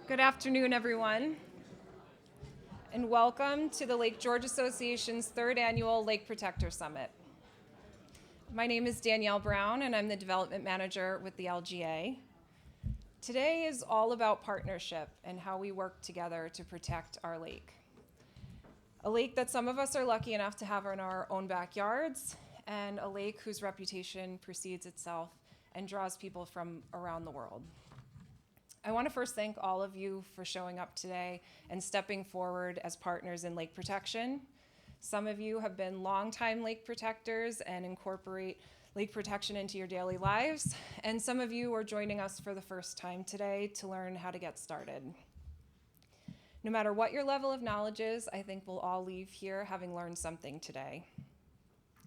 Good afternoon, everyone, and welcome to the Lake George Association's third annual Lake Protector Summit. My name is Danielle Brown, and I'm the Development Manager with the LGA. Today is all about partnership and how we work together to protect our lake. A lake that some of us are lucky enough to have in our own backyards, and a lake whose reputation precedes itself and draws people from around the world. I want to first thank all of you for showing up today and stepping forward as partners in lake protection. Some of you have been longtime lake protectors and incorporate lake protection into your daily lives, and some of you are joining us for the first time today to learn how to get started. No matter what your level of knowledge is, I think we'll all leave here having learned something today,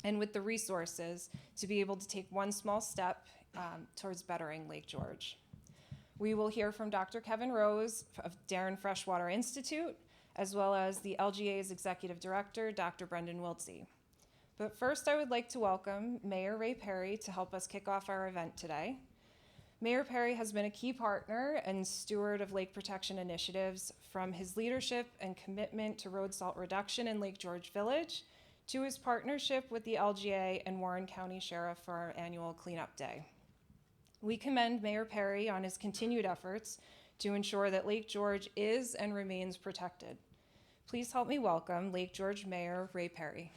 and with the resources to be able to take one small step towards bettering Lake George. We will hear from Dr. Kevin Rose of Darren Freshwater Institute, as well as the LGA's Executive Director, Dr. Brendan Wiltse. But first, I would like to welcome Mayor Ray Perry to help us kick off our event today. Mayor Perry has been a key partner and steward of lake protection initiatives, from his leadership and commitment to road salt reduction in Lake George Village, to his partnership with the LGA and Warren County Sheriff for our annual Cleanup Day. We commend Mayor Perry on his continued efforts to ensure that Lake George is and remains protected. Please help me welcome Lake George Mayor Ray Perry.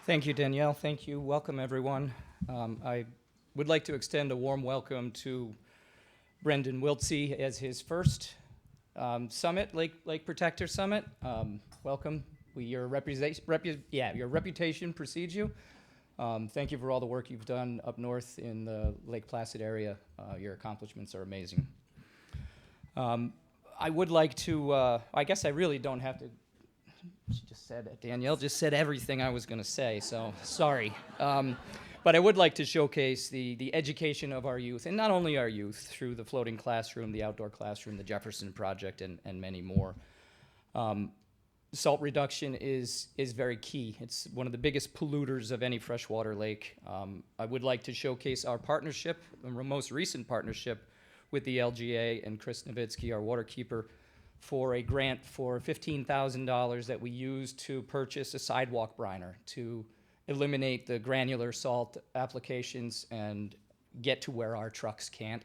Thank you, Danielle. Thank you. Welcome, everyone. I would like to extend a warm welcome to Brendan Wiltse as his first summit, Lake Protector Summit. Welcome. Your reputation precedes you. Thank you for all the work you've done up north in the Lake Placid area. Your accomplishments are amazing. I would like to, I guess I really don't have to, she just said it. Danielle just said everything I was going to say, so sorry. But I would like to showcase the education of our youth, and not only our youth, through the floating classroom, the outdoor classroom, the Jefferson Project, and many more. Salt reduction is very key. It's one of the biggest polluters of any freshwater lake. I would like to showcase our partnership, the most recent partnership with the LGA and Chris Nowitzki, our waterkeeper, for a grant for $15,000 that we used to purchase a sidewalk briner to eliminate the granular salt applications and get to where our trucks can't.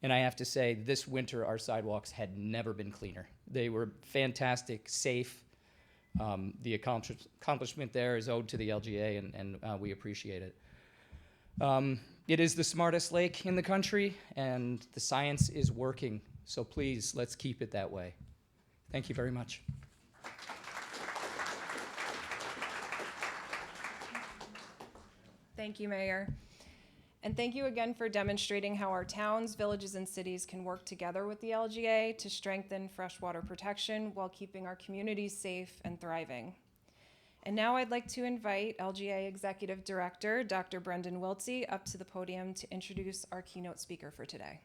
And I have to say, this winter our sidewalks had never been cleaner. They were fantastic, safe. The accomplishment there is owed to the LGA, and we appreciate it. It is the smartest lake in the country, and the science is working. So please, let's keep it that way. Thank you very much. Thank you, Mayor. And thank you again for demonstrating how our towns, villages, and cities can work together with the LGA to strengthen freshwater protection while keeping our communities safe and thriving. And now I'd like to invite LGA Executive Director Dr. Brendan Wiltse up to the podium to introduce our keynote speaker for today.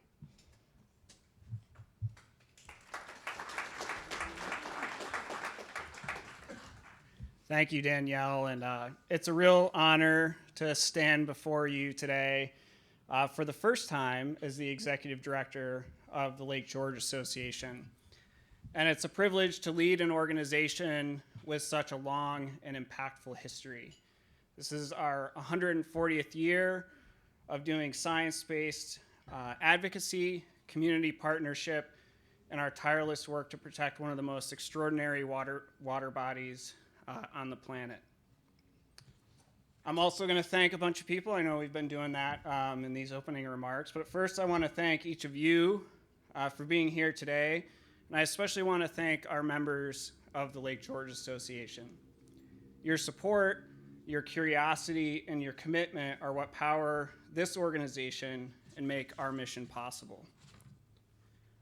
Thank you, Danielle, and it's a real honor to stand before you today for the first time as the Executive Director of the Lake George Association. And it's a privilege to lead an organization with such a long and impactful history. This is our 140th year of doing science-based advocacy, community partnership, and our tireless work to protect one of the most extraordinary water bodies on the planet. I'm also going to thank a bunch of people. I know we've been doing that in these opening remarks, but first I want to thank each of you for being here today, and I especially want to thank our members of the Lake George Association. Your support, your curiosity, and your commitment are what power this organization and make our mission possible.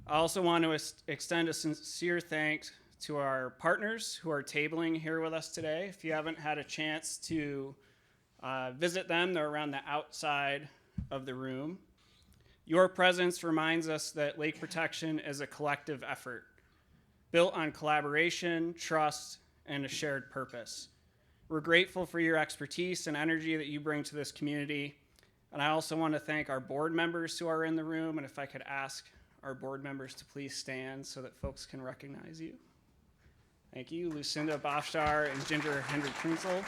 I also want to extend a sincere thanks to our partners who are tabling here with us today. If you haven't had a chance to visit them, they're around the outside of the room. Your presence reminds us that lake protection is a collective effort, built on collaboration, trust, and a shared purpose. We're grateful for your expertise and energy that you bring to this community, And I also want to thank our board members who are in the room, and if I could ask our board members to please stand so that folks can recognize you. Thank you, Lucinda Bofstar and Ginger Hendrick-Kunzel.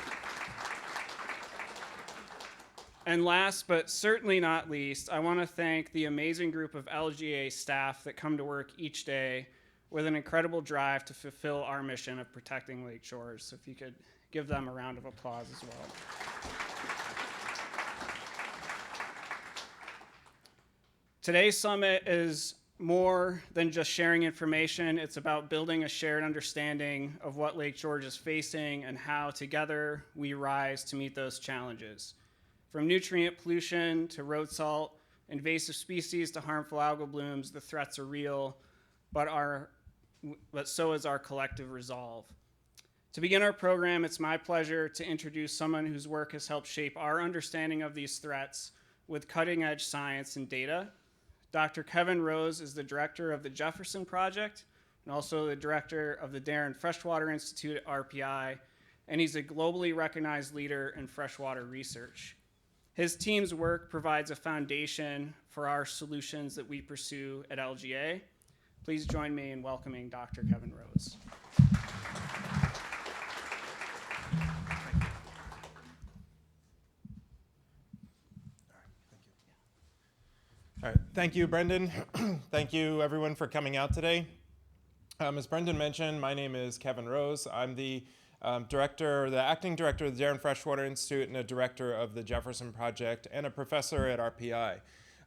And last but certainly not least, I want to thank the amazing group of LGA staff that come to work each day with an incredible drive to fulfill our mission of protecting Lake George. So if you could give them a round of applause as well. Today's summit is more than just sharing information. It's about building a shared understanding of what Lake George is facing and how together we rise to meet those challenges. From nutrient pollution to road salt, invasive species to harmful algal blooms, the threats are real, but so is our collective resolve. To begin our program, it's my pleasure to introduce someone whose work has helped shape our understanding of these threats with cutting-edge science and data. Dr. Kevin Rose is the director of the Jefferson Project and also the director of the Darren Freshwater Institute at RPI, and he's a globally recognized leader in freshwater research. His team's work provides a foundation for our solutions that we pursue at LGA. Please join me in welcoming Dr. Kevin Rose. All right, thank you, Brendan. Thank you, everyone, for coming out today. As Brendan mentioned, my name is Kevin Rose. I'm the acting director of the Darren Freshwater Institute and a director of the Jefferson Project and a professor at RPI.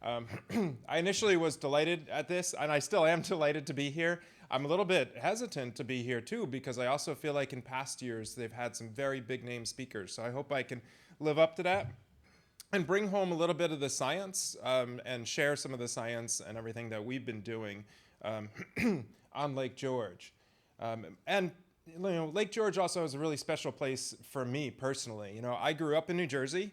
I initially was delighted at this, and I still am delighted to be here. I'm a little bit hesitant to be here, too, because I also feel like in past years they've had some very big-name speakers, so I hope I can live up to that and bring home a little bit of the science and share some of the science and everything that we've been doing on Lake George. And you know, Lake George also is a really special place for me personally. You know, I grew up in New Jersey,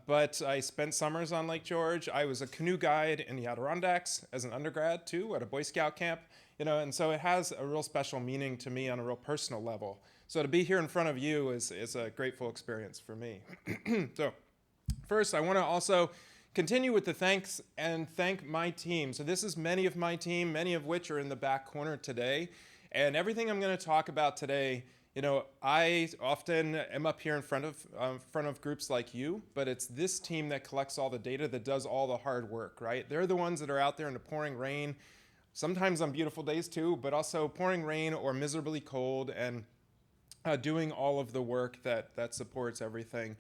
but I spent summers on Lake George. I was a canoe guide in the Adirondacks as an undergrad too at a Boy Scout camp. You know, and so it has a real special meaning to me on a real personal level. So to be here in front of you is a grateful experience for me. So first, I want to also continue with the thanks and thank my team. So this is many of my team, many of which are in the back corner today. And everything I'm going to talk about today, you know, I often am up here in front of groups like you, but it's this team that collects all the data that does all the hard work, right? They're the ones that are out there in the pouring rain, sometimes on beautiful days too, but also pouring rain or miserably cold and doing all of the work that supports everything,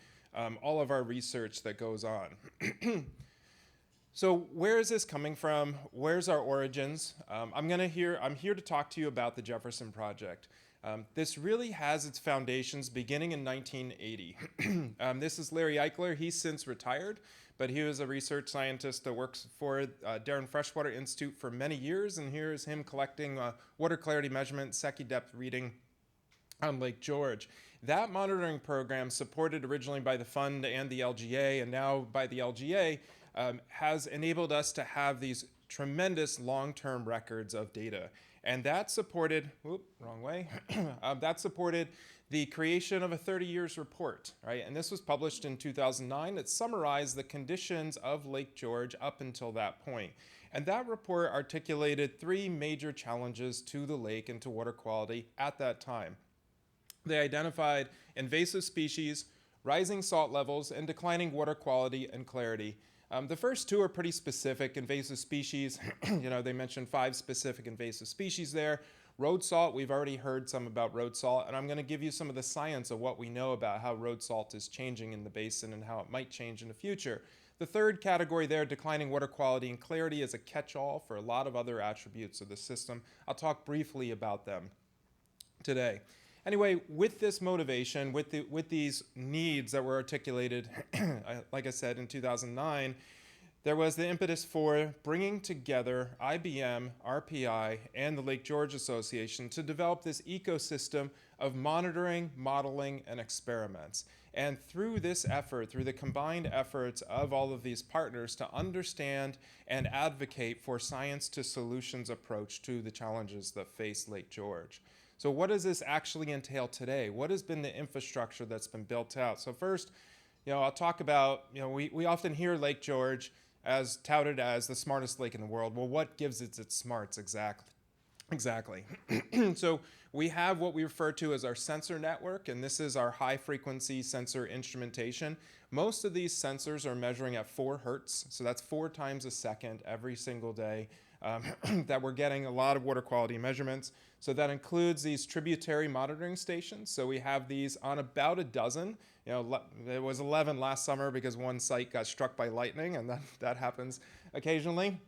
all of our research that goes on. So where is this coming from? Where's our origins? I'm here to talk to you about the Jefferson Project. This really has its foundations beginning in 1980. This is Larry Eichler. He's since retired, but he was a research scientist that works for Darren Freshwater Institute for many years, and here is him collecting water clarity measurement, Secchi depth reading on Lake George. That monitoring program, supported originally by the fund and the LGA, and now by the LGA, has enabled us to have these tremendous long-term records of data. And that supported, that supported the creation of a 30 years report, right? And this was published in 2009. It summarized the conditions of Lake George up until that point. And that report articulated three major challenges to the lake and to water quality at that time. They identified invasive species, rising salt levels, and declining water quality and clarity. The first two are pretty specific. Invasive species, you know, they mentioned 5 specific invasive species there. Road salt, we've already heard some about road salt, and I'm going to give you some of the science of what we know about how road salt is changing in the basin and how it might change in the future. The third category there, declining water quality and clarity, is a catch-all for a lot of other attributes of the system. I'll talk briefly about them today. Anyway, with this motivation, with these needs that were articulated, like I said, in 2009, there was the impetus for bringing together IBM, RPI, and the Lake George Association to develop this ecosystem of monitoring, modeling, and experiments. And through this effort, through the combined efforts of all of these partners to understand and advocate for science to solutions approach to the challenges that face Lake George. So what does this actually entail today? What has been the infrastructure that's been built out? So first, I'll talk about, we often hear Lake George as touted as the smartest lake in the world. Well, what gives it its smarts exactly? Exactly. So we have what we refer to as our sensor network, and this is our high frequency sensor instrumentation. Most of these sensors are measuring at 4 hertz, so that's 4 times a second every single day that we're getting a lot of water quality measurements. So that includes these tributary monitoring stations. So we have these on about a dozen. It was 11 last summer because one site got struck by lightning, and that happens occasionally.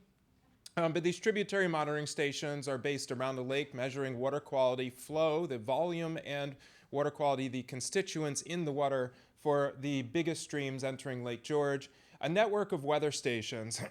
But these tributary monitoring stations are based around the lake, measuring water quality, flow, the volume, and water quality, the constituents in the water for the biggest streams entering Lake George. A network of weather stations,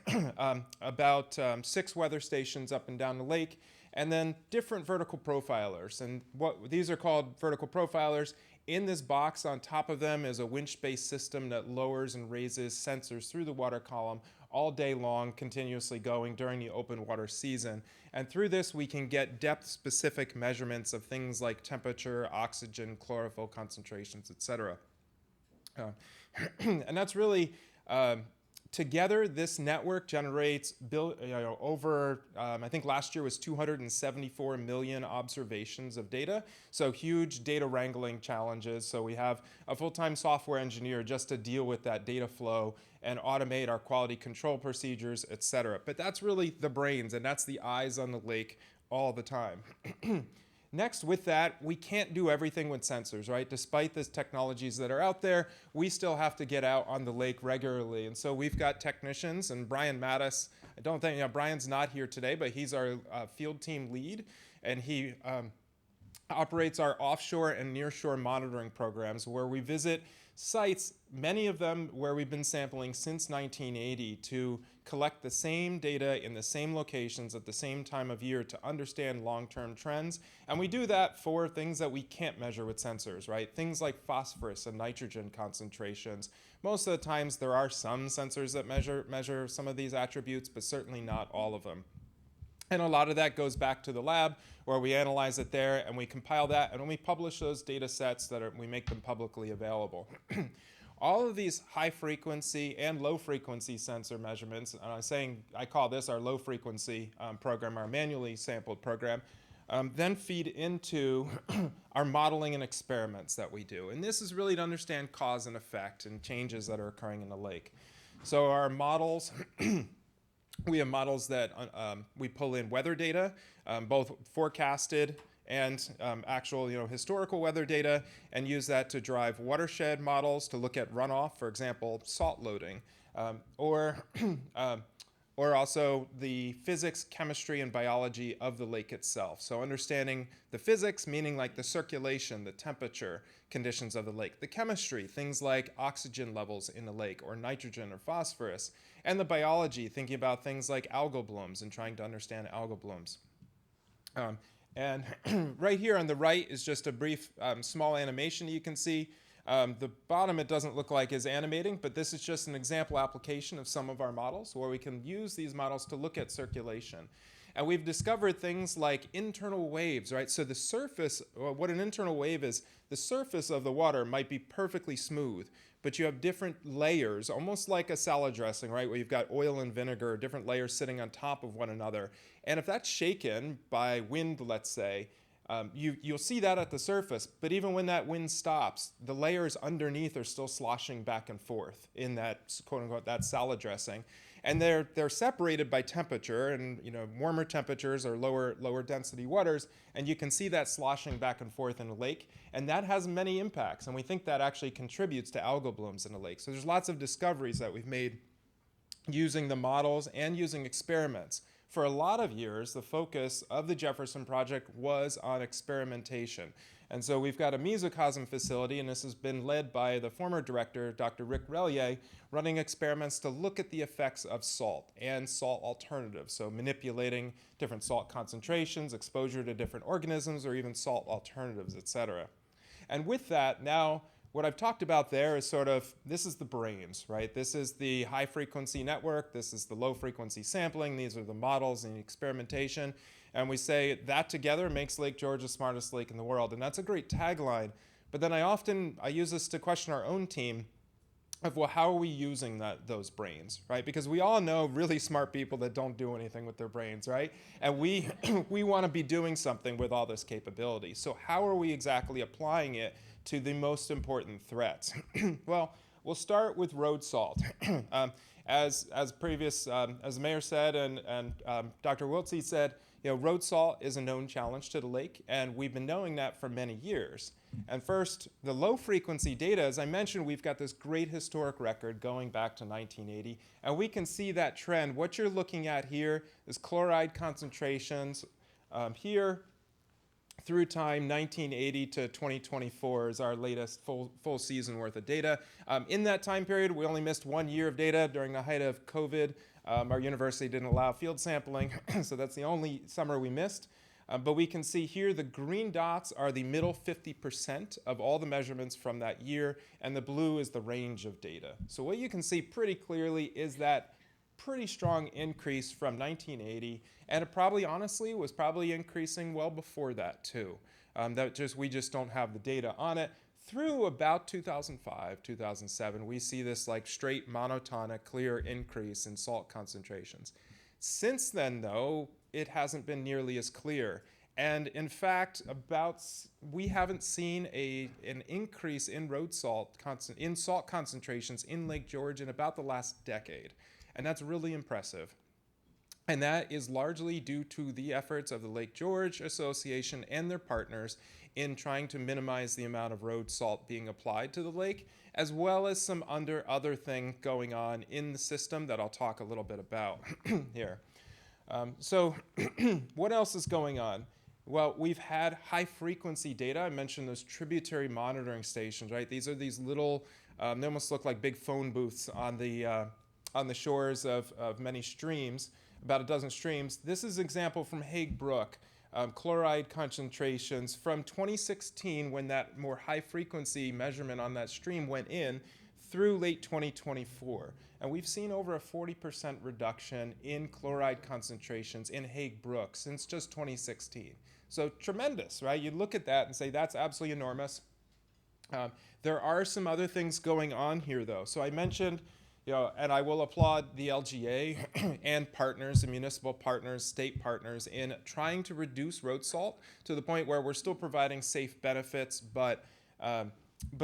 about 6 weather stations up and down the lake, and then different vertical profilers. And these are called vertical profilers. In this box on top of them is a winch-based system that lowers and raises sensors through the water column all day long, continuously going during the open water season. And through this, we can get depth-specific measurements of things like temperature, oxygen, chlorophyll concentrations, etc. And that's really, together, this network generates over, I think last year was 274 million observations of data. So huge data wrangling challenges. So we have a full-time software engineer just to deal with that data flow and automate our quality control procedures, et cetera. But that's really the brains, and that's the eyes on the lake all the time. Next, with that, we can't do everything with sensors, right? Despite the technologies that are out there, we still have to get out on the lake regularly. And so we've got technicians, and Brian Mattis, I don't think, Brian's not here today, but he's our field team lead, and he operates our offshore and nearshore monitoring programs where we visit sites, many of them where we've been sampling since 1980, to collect the same data in the same locations at the same time of year to understand long-term trends. And we do that for things that we can't measure with sensors, right? Things like phosphorus and nitrogen concentrations. Most of the times there are some sensors that measure some of these attributes, but certainly not all of them. And a lot of that goes back to the lab where we analyze it there and we compile that, and when we publish those data sets, we make them publicly available. All of these high frequency and low frequency sensor measurements, and I call this our low frequency program, our manually sampled program, then feed into our modeling and experiments that we do. And this is really to understand cause and effect and changes that are occurring in the lake. So our models, we have models that we pull in weather data, both forecasted and actual historical weather data, and use that to drive watershed models to look at runoff, for example, salt loading, or also the physics, chemistry, and biology of the lake itself. So understanding the physics, meaning like the circulation, the temperature conditions of the lake, the chemistry, things like oxygen levels in the lake, or nitrogen or phosphorus, and the biology, thinking about things like algal blooms and trying to understand algal blooms. And right here on the right is just a brief small animation you can see. The bottom it doesn't look like is animating, but this is just an example application of some of our models where we can use these models to look at circulation. And we've discovered things like internal waves, right? So the surface, what an internal wave is, the surface of the water might be perfectly smooth, but you have different layers, almost like a salad dressing, right? Where you've got oil and vinegar, different layers sitting on top of one another. And if that's shaken by wind, let's say, you'll see that at the surface, but even when that wind stops, the layers underneath are still sloshing back and forth in that, quote unquote, that salad dressing. And they're separated by temperature, and warmer temperatures or lower density waters, and you can see that sloshing back and forth in the lake, and that has many impacts, and we think that actually contributes to algal blooms in the lake. So there's lots of discoveries that we've made using the models and using experiments. For a lot of years, the focus of the Jefferson Project was on experimentation. And so we've got a mesocosm facility, and this has been led by the former director, Dr. Rick Relier, running experiments to look at the effects of salt and salt alternatives. So manipulating different salt concentrations, exposure to different organisms, or even salt alternatives, et cetera. And with that, now what I've talked about there is sort of, this is the brains, right? This is the high frequency network. This is the low frequency sampling. These are the models and the experimentation. And we say that together makes Lake George the smartest lake in the world. And that's a great tagline. But then I use this to question our own team. of, well, how are we using those brains, right? Because we all know really smart people that don't do anything with their brains, right? And we we want to be doing something with all this capability. So how are we exactly applying it to the most important threats? Well, we'll start with road salt. As the mayor said and Dr. Wiltse said, road salt is a known challenge to the lake, and we've been knowing that for many years. And first, the low frequency data, as I mentioned, we've got this great historic record going back to 1980, and we can see that trend. What you're looking at here is chloride concentrations here through time, 1980 to 2024 is our latest full season worth of data. In that time period, we only missed 1 year of data during the height of COVID. Our university didn't allow field sampling, so that's the only summer we missed. But we can see here the green dots are the middle 50% of all the measurements from that year, and the blue is the range of data. So what you can see pretty clearly is that pretty strong increase from 1980, and it probably, honestly, was probably increasing well before that too. We just don't have the data on it. Through about 2005, 2007, we see this like straight monotonic, clear increase in salt concentrations. Since then, though, it hasn't been nearly as clear. And in fact, we haven't seen an increase in salt concentrations in Lake George in about the last decade. And that's really impressive. And that is largely due to the efforts of the Lake George Association and their partners in trying to minimize the amount of road salt being applied to the lake, as well as some other thing going on in the system that I'll talk a little bit about here. So what else is going on? Well, we've had high frequency data. I mentioned those tributary monitoring stations, right? These are these little, they almost look like big phone booths on the shores of many streams, about a dozen streams. This is an example from Hague Brook, chloride concentrations from 2016 when that more high frequency measurement on that stream went in through late 2024. And we've seen over a 40% reduction in chloride concentrations in Hague Brook since just 2016. So tremendous, right? You look at that and say that's absolutely enormous. There are some other things going on here though. So I mentioned, and I will applaud the LGA and partners, the municipal partners, state partners in trying to reduce road salt to the point where we're still providing safe benefits, but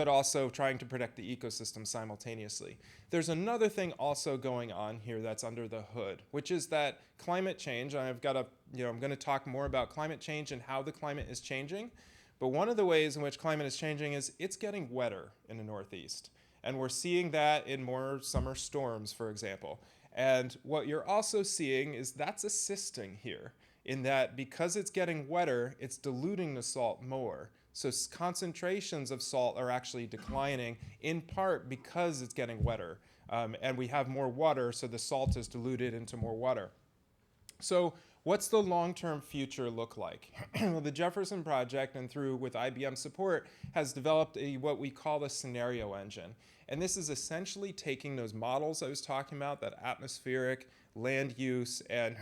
also trying to protect the ecosystem simultaneously. There's another thing also going on here that's under the hood, which is that climate change. I'm going to talk more about climate change and how the climate is changing. But one of the ways in which climate is changing is it's getting wetter in the Northeast. And we're seeing that in more summer storms, for example. And what you're also seeing is that's assisting here in that because it's getting wetter, it's diluting the salt more. So concentrations of salt are actually declining in part because it's getting wetter. And we have more water, so the salt is diluted into more water. So what's the long-term future look like? The Jefferson Project, and with IBM support, has developed what we call a scenario engine. And this is essentially taking those models I was talking about, that atmospheric, land use, and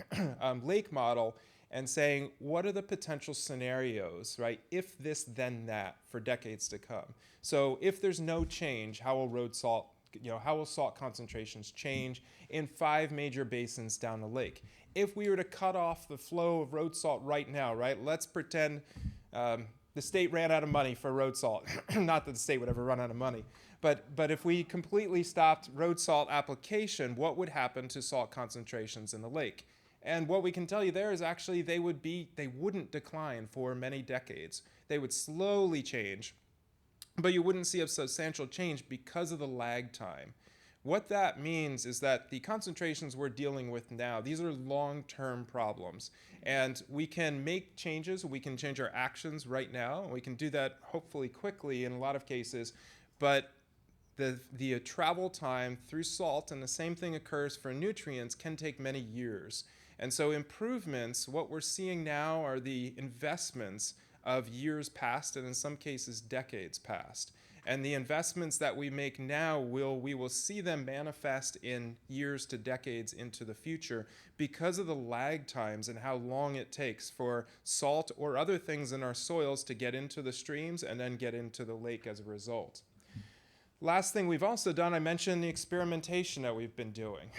lake model, and saying, what are the potential scenarios, right? If this, then that, for decades to come. So if there's no change, how will salt concentrations change in 5 major basins down the lake? If we were to cut off the flow of road salt right now, right? Let's pretend the state ran out of money for road salt. Not that the state would ever run out of money. But if we completely stopped road salt application, what would happen to salt concentrations in the lake? And what we can tell you there is actually they wouldn't decline for many decades. They would slowly change, but you wouldn't see a substantial change because of the lag time. What that means is that the concentrations we're dealing with now, these are long-term problems. And we can make changes, we can change our actions right now, and we can do that hopefully quickly in a lot of cases, but the travel time through salt, and the same thing occurs for nutrients, can take many years. And so improvements, what we're seeing now are the investments of years past, and in some cases decades past. And the investments that we make now, we will see them manifest in years to decades into the future because of the lag times and how long it takes for salt or other things in our soils to get into the streams and then get into the lake as a result. Last thing we've also done, I mentioned the experimentation that we've been doing.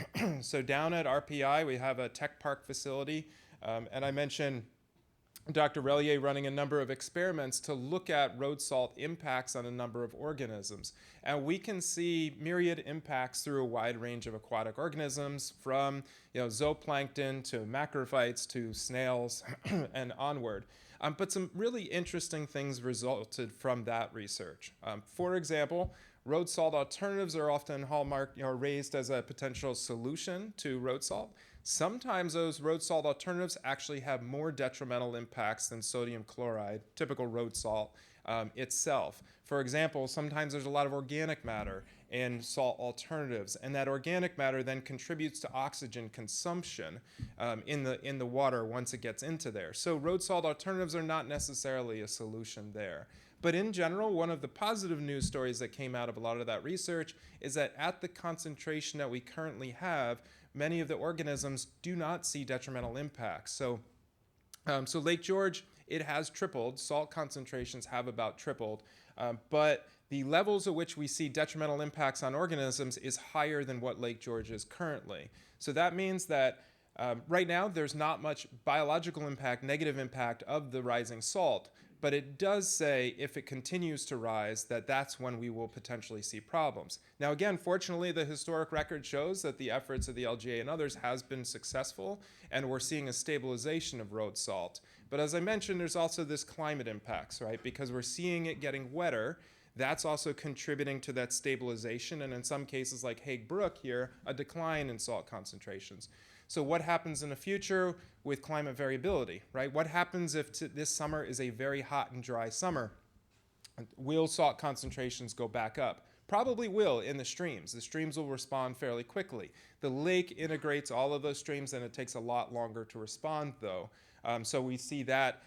So down at RPI, we have a tech park facility, and I mentioned Dr. Relier running a number of experiments to look at road salt impacts on a number of organisms. And we can see myriad impacts through a wide range of aquatic organisms, from zooplankton to macrophytes to snails and onward. But some really interesting things resulted from that research. For example, road salt alternatives are often hallmarked, raised as a potential solution to road salt. Sometimes those road salt alternatives actually have more detrimental impacts than sodium chloride, typical road salt itself. For example, sometimes there's a lot of organic matter in salt alternatives, and that organic matter then contributes to oxygen consumption in the water once it gets into there. So road salt alternatives are not necessarily a solution there. But in general, one of the positive news stories that came out of a lot of that research is that at the concentration that we currently have, many of the organisms do not see detrimental impacts. So Lake George, it has tripled. Salt concentrations have about tripled, but the levels at which we see detrimental impacts on organisms is higher than what Lake George is currently. So that means that right now there's not much biological impact, negative impact of the rising salt, but it does say if it continues to rise, that's when we will potentially see problems. Now again, fortunately, the historic record shows that the efforts of the LGA and others has been successful, and we're seeing a stabilization of road salt. But as I mentioned, there's also this climate impacts, right? Because we're seeing it getting wetter, that's also contributing to that stabilization, and in some cases like Hague Brook here, a decline in salt concentrations. So what happens in the future with climate variability, right? What happens if this summer is a very hot and dry summer? Will salt concentrations go back up? Probably will in the streams. The streams will respond fairly quickly. The lake integrates all of those streams, and it takes a lot longer to respond though. So we see that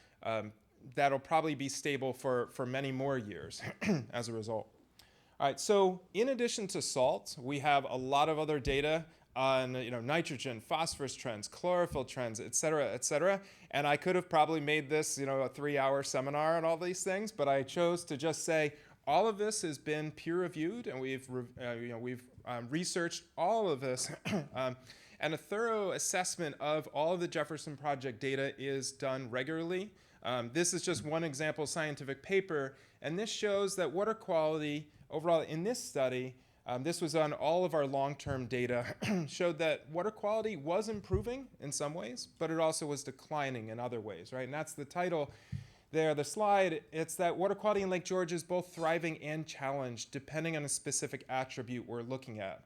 that'll probably be stable for many more years as a result. All right, so in addition to salt, we have a lot of other data on nitrogen, phosphorus trends, chlorophyll trends, et cetera, and I could have probably made this a 3-hour seminar on all these things, but I chose to just say all of this has been peer-reviewed, and we've researched all of this, and a thorough assessment of all of the Jefferson Project data is done regularly. This is just one example scientific paper, and this shows that water quality overall in this study, this was on all of our long-term data, showed that water quality was improving in some ways, but it also was declining in other ways, right? And that's the title there, the slide. It's that water quality in Lake George is both thriving and challenged, depending on a specific attribute we're looking at.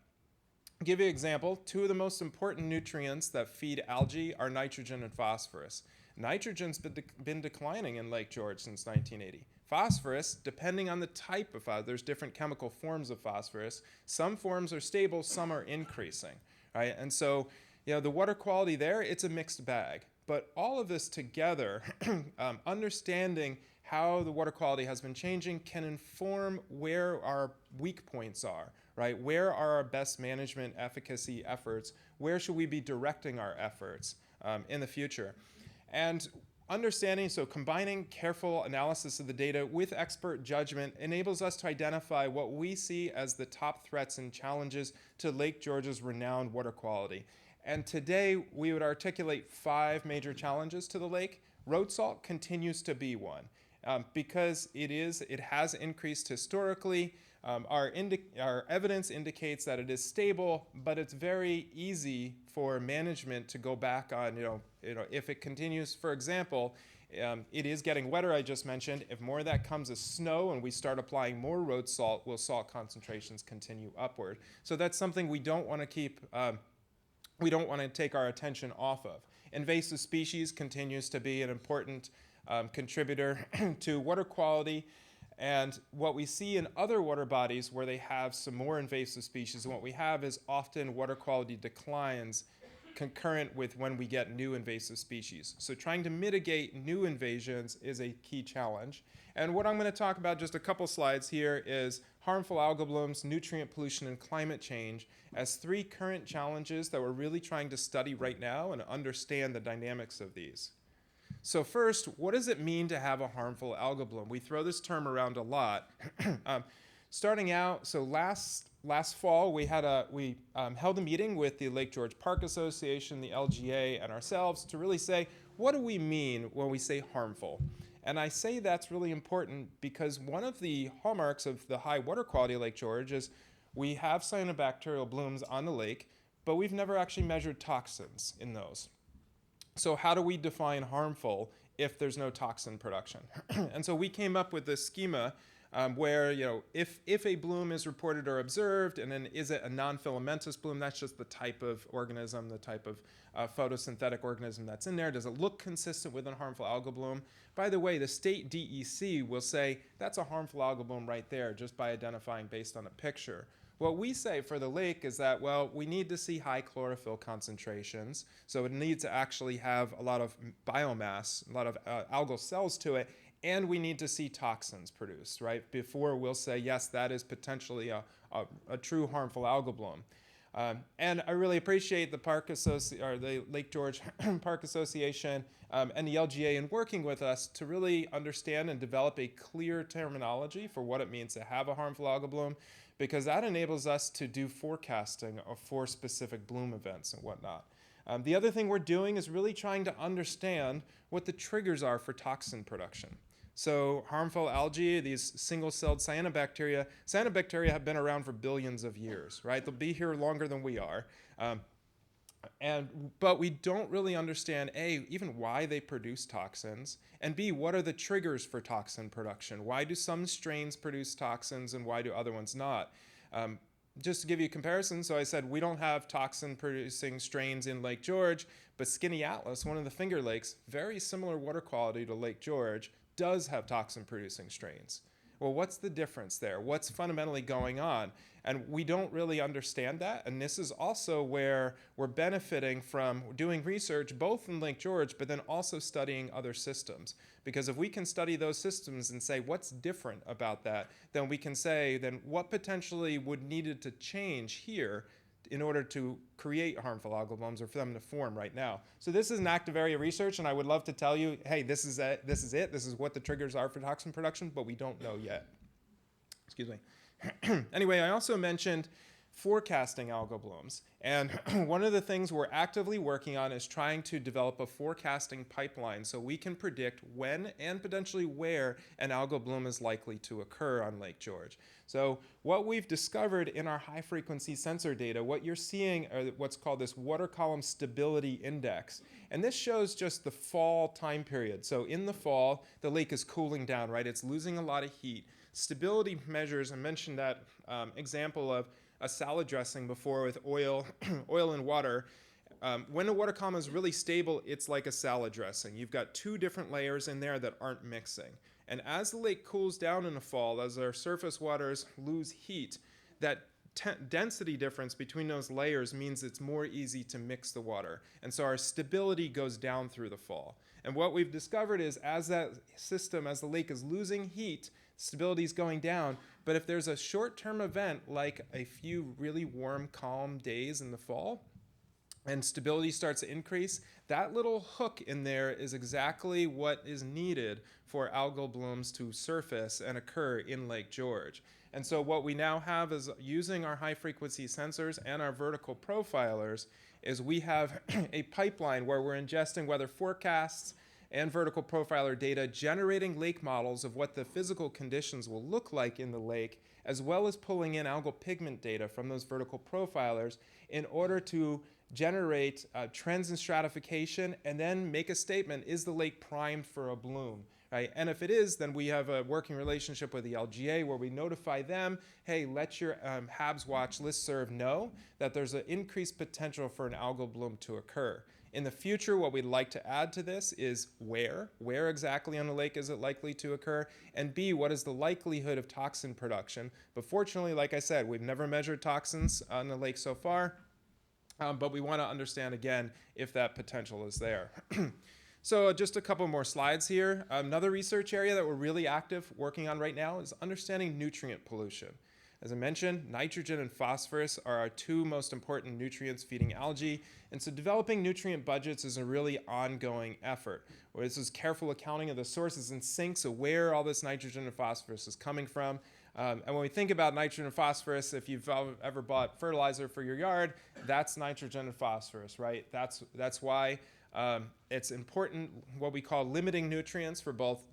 I'll give you an example. Two of the most important nutrients that feed algae are nitrogen and phosphorus. Nitrogen's been declining in Lake George since 1980. Phosphorus, depending on the type of phosphorus, there's different chemical forms of phosphorus. Some forms are stable, some are increasing, right? And so, the water quality there, it's a mixed bag. But all of this together, understanding how the water quality has been changing can inform where our weak points are, right? Where are our best management efficacy efforts? Where should we be directing our efforts in the future? And understanding, so combining careful analysis of the data with expert judgment enables us to identify what we see as the top threats and challenges to Lake George's renowned water quality. And today we would articulate 5 major challenges to the lake. Road salt continues to be one because it has increased historically. Our evidence indicates that it is stable, but it's very easy for management to go back on, if it continues. For example, it is getting wetter, I just mentioned. If more of that comes as snow and we start applying more road salt, will salt concentrations continue upward? So that's something we don't want to keep, we don't want to take our attention off of. Invasive species continues to be an important contributor to water quality. And what we see in other water bodies where they have some more invasive species, and what we have is often water quality declines concurrent with when we get new invasive species. So trying to mitigate new invasions is a key challenge. And what I'm going to talk about just a couple slides here is harmful algal blooms, nutrient pollution, and climate change as 3 current challenges that we're really trying to study right now and understand the dynamics of these. So first, what does it mean to have a harmful algal bloom? We throw this term around a lot. starting out, so last fall we held a meeting with the Lake George Park Association, the LGA, and ourselves to really say, what do we mean when we say harmful? And I say that's really important because one of the hallmarks of the high water quality of Lake George is we have cyanobacterial blooms on the lake, but we've never actually measured toxins in those. So how do we define harmful if there's no toxin production? And so we came up with this schema where, if a bloom is reported or observed, and then is it a non-filamentous bloom? That's just the type of organism, the type of photosynthetic organism that's in there. Does it look consistent with a harmful algal bloom? By the way, the state DEC will say that's a harmful algal bloom right there just by identifying based on a picture. What we say for the lake is that, well, we need to see high chlorophyll concentrations, so it needs to actually have a lot of biomass, a lot of algal cells to it, and we need to see toxins produced, right? Before we'll say, yes, that is potentially a true harmful algal bloom. And I really appreciate the Lake George Park Association and the LGA in working with us to really understand and develop a clear terminology for what it means to have a harmful algal bloom, because that enables us to do forecasting for specific bloom events and whatnot. The other thing we're doing is really trying to understand what the triggers are for toxin production. So harmful algae, these single-celled cyanobacteria have been around for billions of years, right? They'll be here longer than we are. But we don't really understand, A, even why they produce toxins, and B, what are the triggers for toxin production? Why do some strains produce toxins and why do other ones not? Just to give you a comparison, so I said we don't have toxin-producing strains in Lake George, but Skinny Atlas, one of the Finger Lakes, very similar water quality to Lake George, does have toxin-producing strains. Well, what's the difference there? What's fundamentally going on? And we don't really understand that, and this is also where we're benefiting from doing research both in Lake George, but then also studying other systems. Because if we can study those systems and say what's different about that, then we can say then what potentially would needed to change here in order to create harmful algal blooms or for them to form right now. So this is an active area of research, and I would love to tell you, hey, this is it, this is what the triggers are for toxin production, but we don't know yet. Excuse me. Anyway, I also mentioned forecasting algal blooms, and one of the things we're actively working on is trying to develop a forecasting pipeline so we can predict when and potentially where an algal bloom is likely to occur on Lake George. So what we've discovered in our high frequency sensor data, what you're seeing are what's called this water column stability index. And this shows just the fall time period. So in the fall, the lake is cooling down, right? It's losing a lot of heat. Stability measures, I mentioned that example of a salad dressing before with oil and water. When a water column is really stable, it's like a salad dressing. You've got two different layers in there that aren't mixing. And as the lake cools down in the fall, as our surface waters lose heat, that density difference between those layers means it's more easy to mix the water. And so our stability goes down through the fall. And what we've discovered is as that system, as the lake is losing heat, stability is going down. But if there's a short-term event like a few really warm, calm days in the fall, and stability starts to increase, that little hook in there is exactly what is needed for algal blooms to surface and occur in Lake George. And so what we now have is using our high-frequency sensors and our vertical profilers is we have a pipeline where we're ingesting weather forecasts and vertical profiler data, generating lake models of what the physical conditions will look like in the lake, as well as pulling in algal pigment data from those vertical profilers in order to generate trends in stratification and then make a statement, is the lake primed for a bloom? Right? And if it is, then we have a working relationship with the LGA where we notify them, hey, let your HABs Watch listserv know that there's an increased potential for an algal bloom to occur. In the future, what we'd like to add to this is where exactly on the lake is it likely to occur, and B, what is the likelihood of toxin production? But fortunately, like I said, we've never measured toxins on the lake so far, but we want to understand again if that potential is there. So just a couple more slides here. Another research area that we're really active working on right now is understanding nutrient pollution. As I mentioned, nitrogen and phosphorus are our two most important nutrients feeding algae, and so developing nutrient budgets is a really ongoing effort, where this is careful accounting of the sources and sinks of where all this nitrogen and phosphorus is coming from. And when we think about nitrogen and phosphorus, if you've ever bought fertilizer for your yard, that's nitrogen and phosphorus, right? That's why it's important, what we call limiting nutrients for both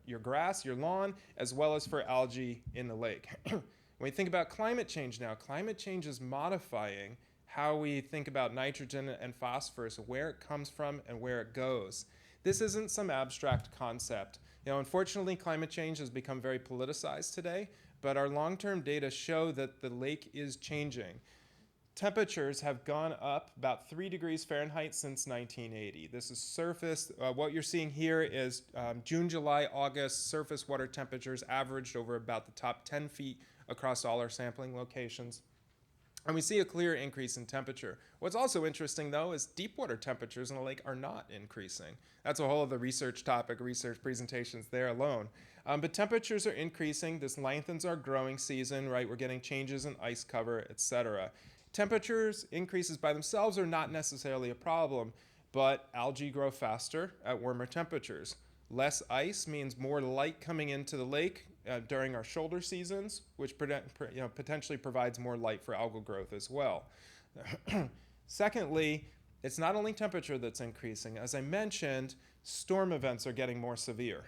your grass, your lawn, as well as for algae in the lake. When we think about climate change now, climate change is modifying how we think about nitrogen and phosphorus, where it comes from and where it goes. This isn't some abstract concept. Unfortunately, climate change has become very politicized today, but our long-term data show that the lake is changing. Temperatures have gone up about 3 degrees Fahrenheit since 1980. This is surface. What you're seeing here is June, July, August surface water temperatures averaged over about the top 10 feet across all our sampling locations. And we see a clear increase in temperature. What's also interesting, though, is deep water temperatures in the lake are not increasing. That's a whole other research topic, research presentations there alone. But temperatures are increasing. This lengthens our growing season, right? We're getting changes in ice cover, etc. Temperatures increases by themselves are not necessarily a problem, but algae grow faster at warmer temperatures. Less ice means more light coming into the lake during our shoulder seasons, which potentially provides more light for algal growth as well. Secondly, it's not only temperature that's increasing. As I mentioned, storm events are getting more severe.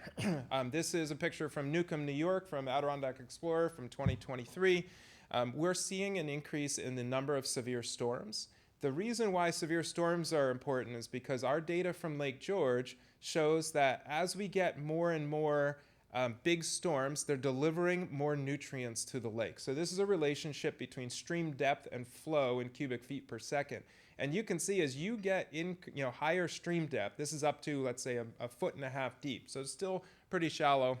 This is a picture from Newcomb, New York, from Adirondack Explorer from 2023. We're seeing an increase in the number of severe storms. The reason why severe storms are important is because our data from Lake George shows that as we get more and more big storms, they're delivering more nutrients to the lake. So this is a relationship between stream depth and flow in cubic feet per second. And you can see as you get in higher stream depth, this is up to, let's say, a foot and a half deep. So it's still pretty shallow,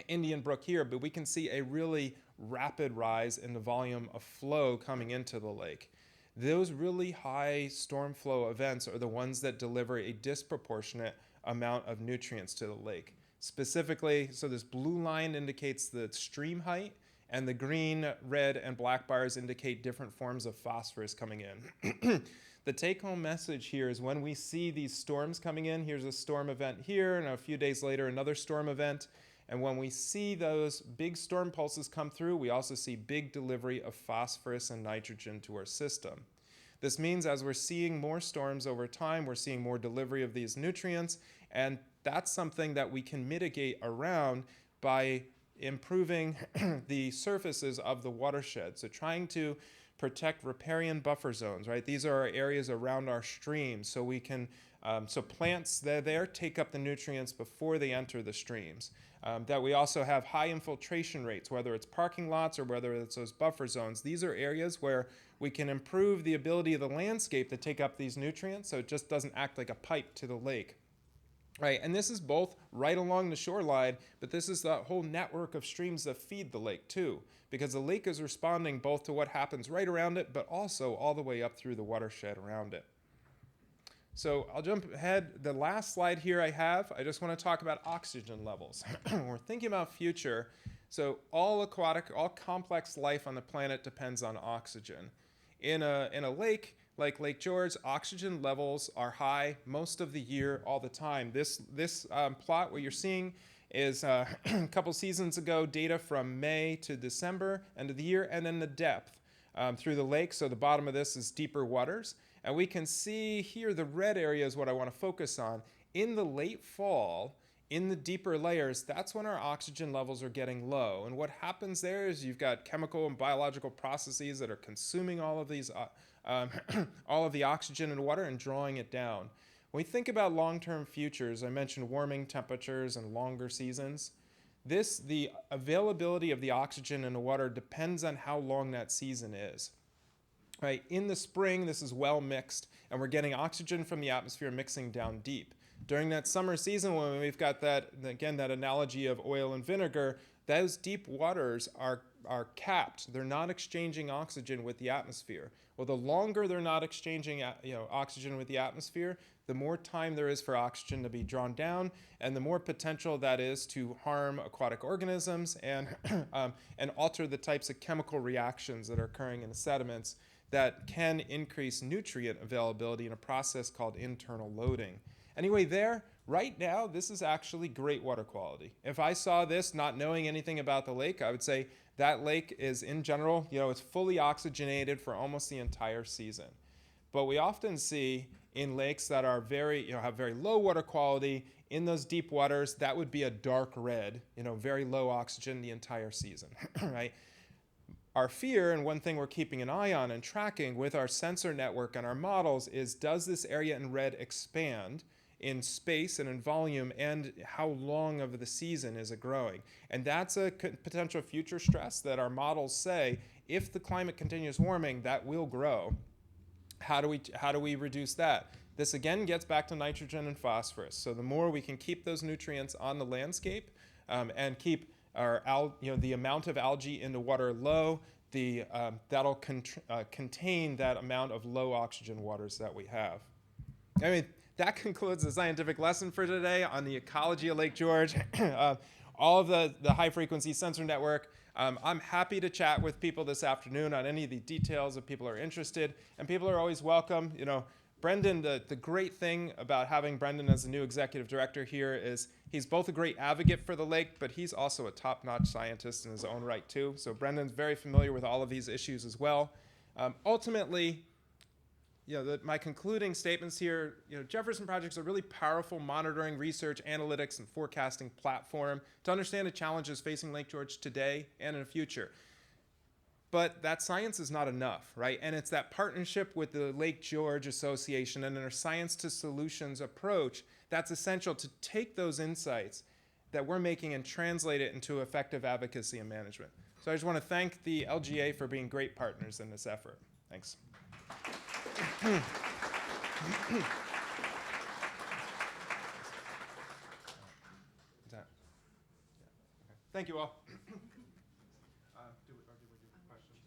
Indian Brook here, but we can see a really rapid rise in the volume of flow coming into the lake. Those really high storm flow events are the ones that deliver a disproportionate amount of nutrients to the lake. Specifically, so this blue line indicates the stream height, and the green, red, and black bars indicate different forms of phosphorus coming in. The take-home message here is when we see these storms coming in, here's a storm event here, and a few days later another storm event, and when we see those big storm pulses come through, we also see big delivery of phosphorus and nitrogen to our system. This means as we're seeing more storms over time, we're seeing more delivery of these nutrients, and that's something that we can mitigate around by improving the surfaces of the watershed. So trying to protect riparian buffer zones, right? These are our areas around our streams, so we can, so plants that are there take up the nutrients before they enter the streams. That we also have high infiltration rates, whether it's parking lots or whether it's those buffer zones. These are areas where we can improve the ability of the landscape to take up these nutrients so it just doesn't act like a pipe to the lake. Right, and this is both right along the shoreline, but this is the whole network of streams that feed the lake too, because the lake is responding both to what happens right around it, but also all the way up through the watershed around it. So I'll jump ahead. The last slide here I just want to talk about oxygen levels. We're thinking about future. So all complex life on the planet depends on oxygen. In a lake, like Lake George, oxygen levels are high most of the year, all the time. This plot, what you're seeing is a couple seasons ago, data from May to December, end of the year, and then the depth through the lake. So the bottom of this is deeper waters. And we can see here the red area is what I want to focus on. In the late fall, in the deeper layers, that's when our oxygen levels are getting low. And what happens there is you've got chemical and biological processes that are consuming all of these all of the oxygen in water and drawing it down. When we think about long-term futures, I mentioned warming temperatures and longer seasons. The availability of the oxygen in the water depends on how long that season is. Right? In the spring, this is well mixed, and we're getting oxygen from the atmosphere mixing down deep. During that summer season, when we've got that, again, that analogy of oil and vinegar, those deep waters are capped. They're not exchanging oxygen with the atmosphere. Well, the longer they're not exchanging oxygen with the atmosphere, the more time there is for oxygen to be drawn down, and the more potential that is to harm aquatic organisms and alter the types of chemical reactions that are occurring in the sediments that can increase nutrient availability in a process called internal loading. Anyway, right now, this is actually great water quality. If I saw this not knowing anything about the lake, I would say that lake is, in general, it's fully oxygenated for almost the entire season. But we often see in lakes that are have very low water quality, in those deep waters, that would be a dark red, very low oxygen the entire season, right? Our fear, and one thing we're keeping an eye on and tracking with our sensor network and our models, is does this area in red expand in space and in volume, and how long of the season is it growing? And that's a potential future stress that our models say, if the climate continues warming, that will grow. How do we reduce that? This again gets back to nitrogen and phosphorus. So the more we can keep those nutrients on the landscape and keep the amount of algae in the water low, that'll contain that amount of low oxygen waters that we have. I mean, that concludes the scientific lesson for today on the ecology of Lake George. All of the high frequency sensor network. I'm happy to chat with people this afternoon on any of the details if people are interested, and people are always welcome. Brendan, the great thing about having Brendan as the new executive director here is he's both a great advocate for the lake, but he's also a top-notch scientist in his own right too. So Brendan's very familiar with all of these issues as well. Ultimately, my concluding statements here, Jefferson Project is a really powerful monitoring, research, analytics, and forecasting platform to understand the challenges facing Lake George today and in the future. But that science is not enough, right? And it's that partnership with the Lake George Association and our science to solutions approach that's essential to take those insights that we're making and translate it into effective advocacy and management. So I just want to thank the LGA for being great partners in this effort. Thanks. Thank you all. Do we do questions?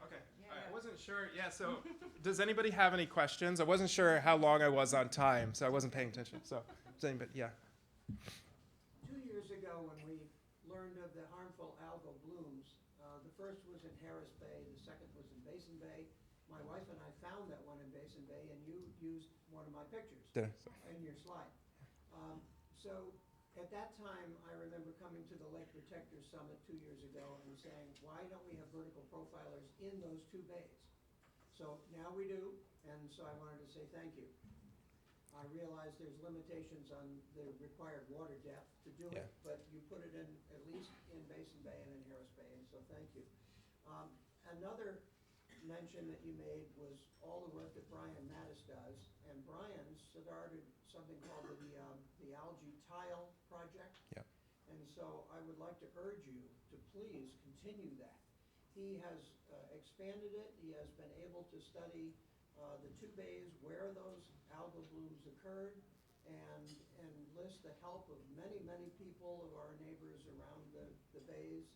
Okay. I wasn't sure. Yeah, so does anybody have any questions? I wasn't sure how long I was on time, so I wasn't paying attention. So, yeah. 2 years ago, when we learned of the harmful algal blooms, the first was in Harris Bay, the second was in Basin Bay. My wife and I found that one in Basin Bay, and you used one of my pictures in your slide. So at that time, I remember coming to the Lake Protector Summit 2 years ago and saying, why don't we have vertical profilers in those two bays? So now we do, and so I wanted to say thank you. I realize there's limitations on the required water depth to do it, but you put it in at least in Basin Bay and in Harris Bay, and so thank you. Another mention that you made was all the work that Brian Mattis does, and Brian started something called the Algae Tile Project. Yep. And so I would like to urge you to please continue that. He has expanded it. He has been able to study the two bays where those algal blooms occurred and list the help of many, many people of our neighbors around the bays.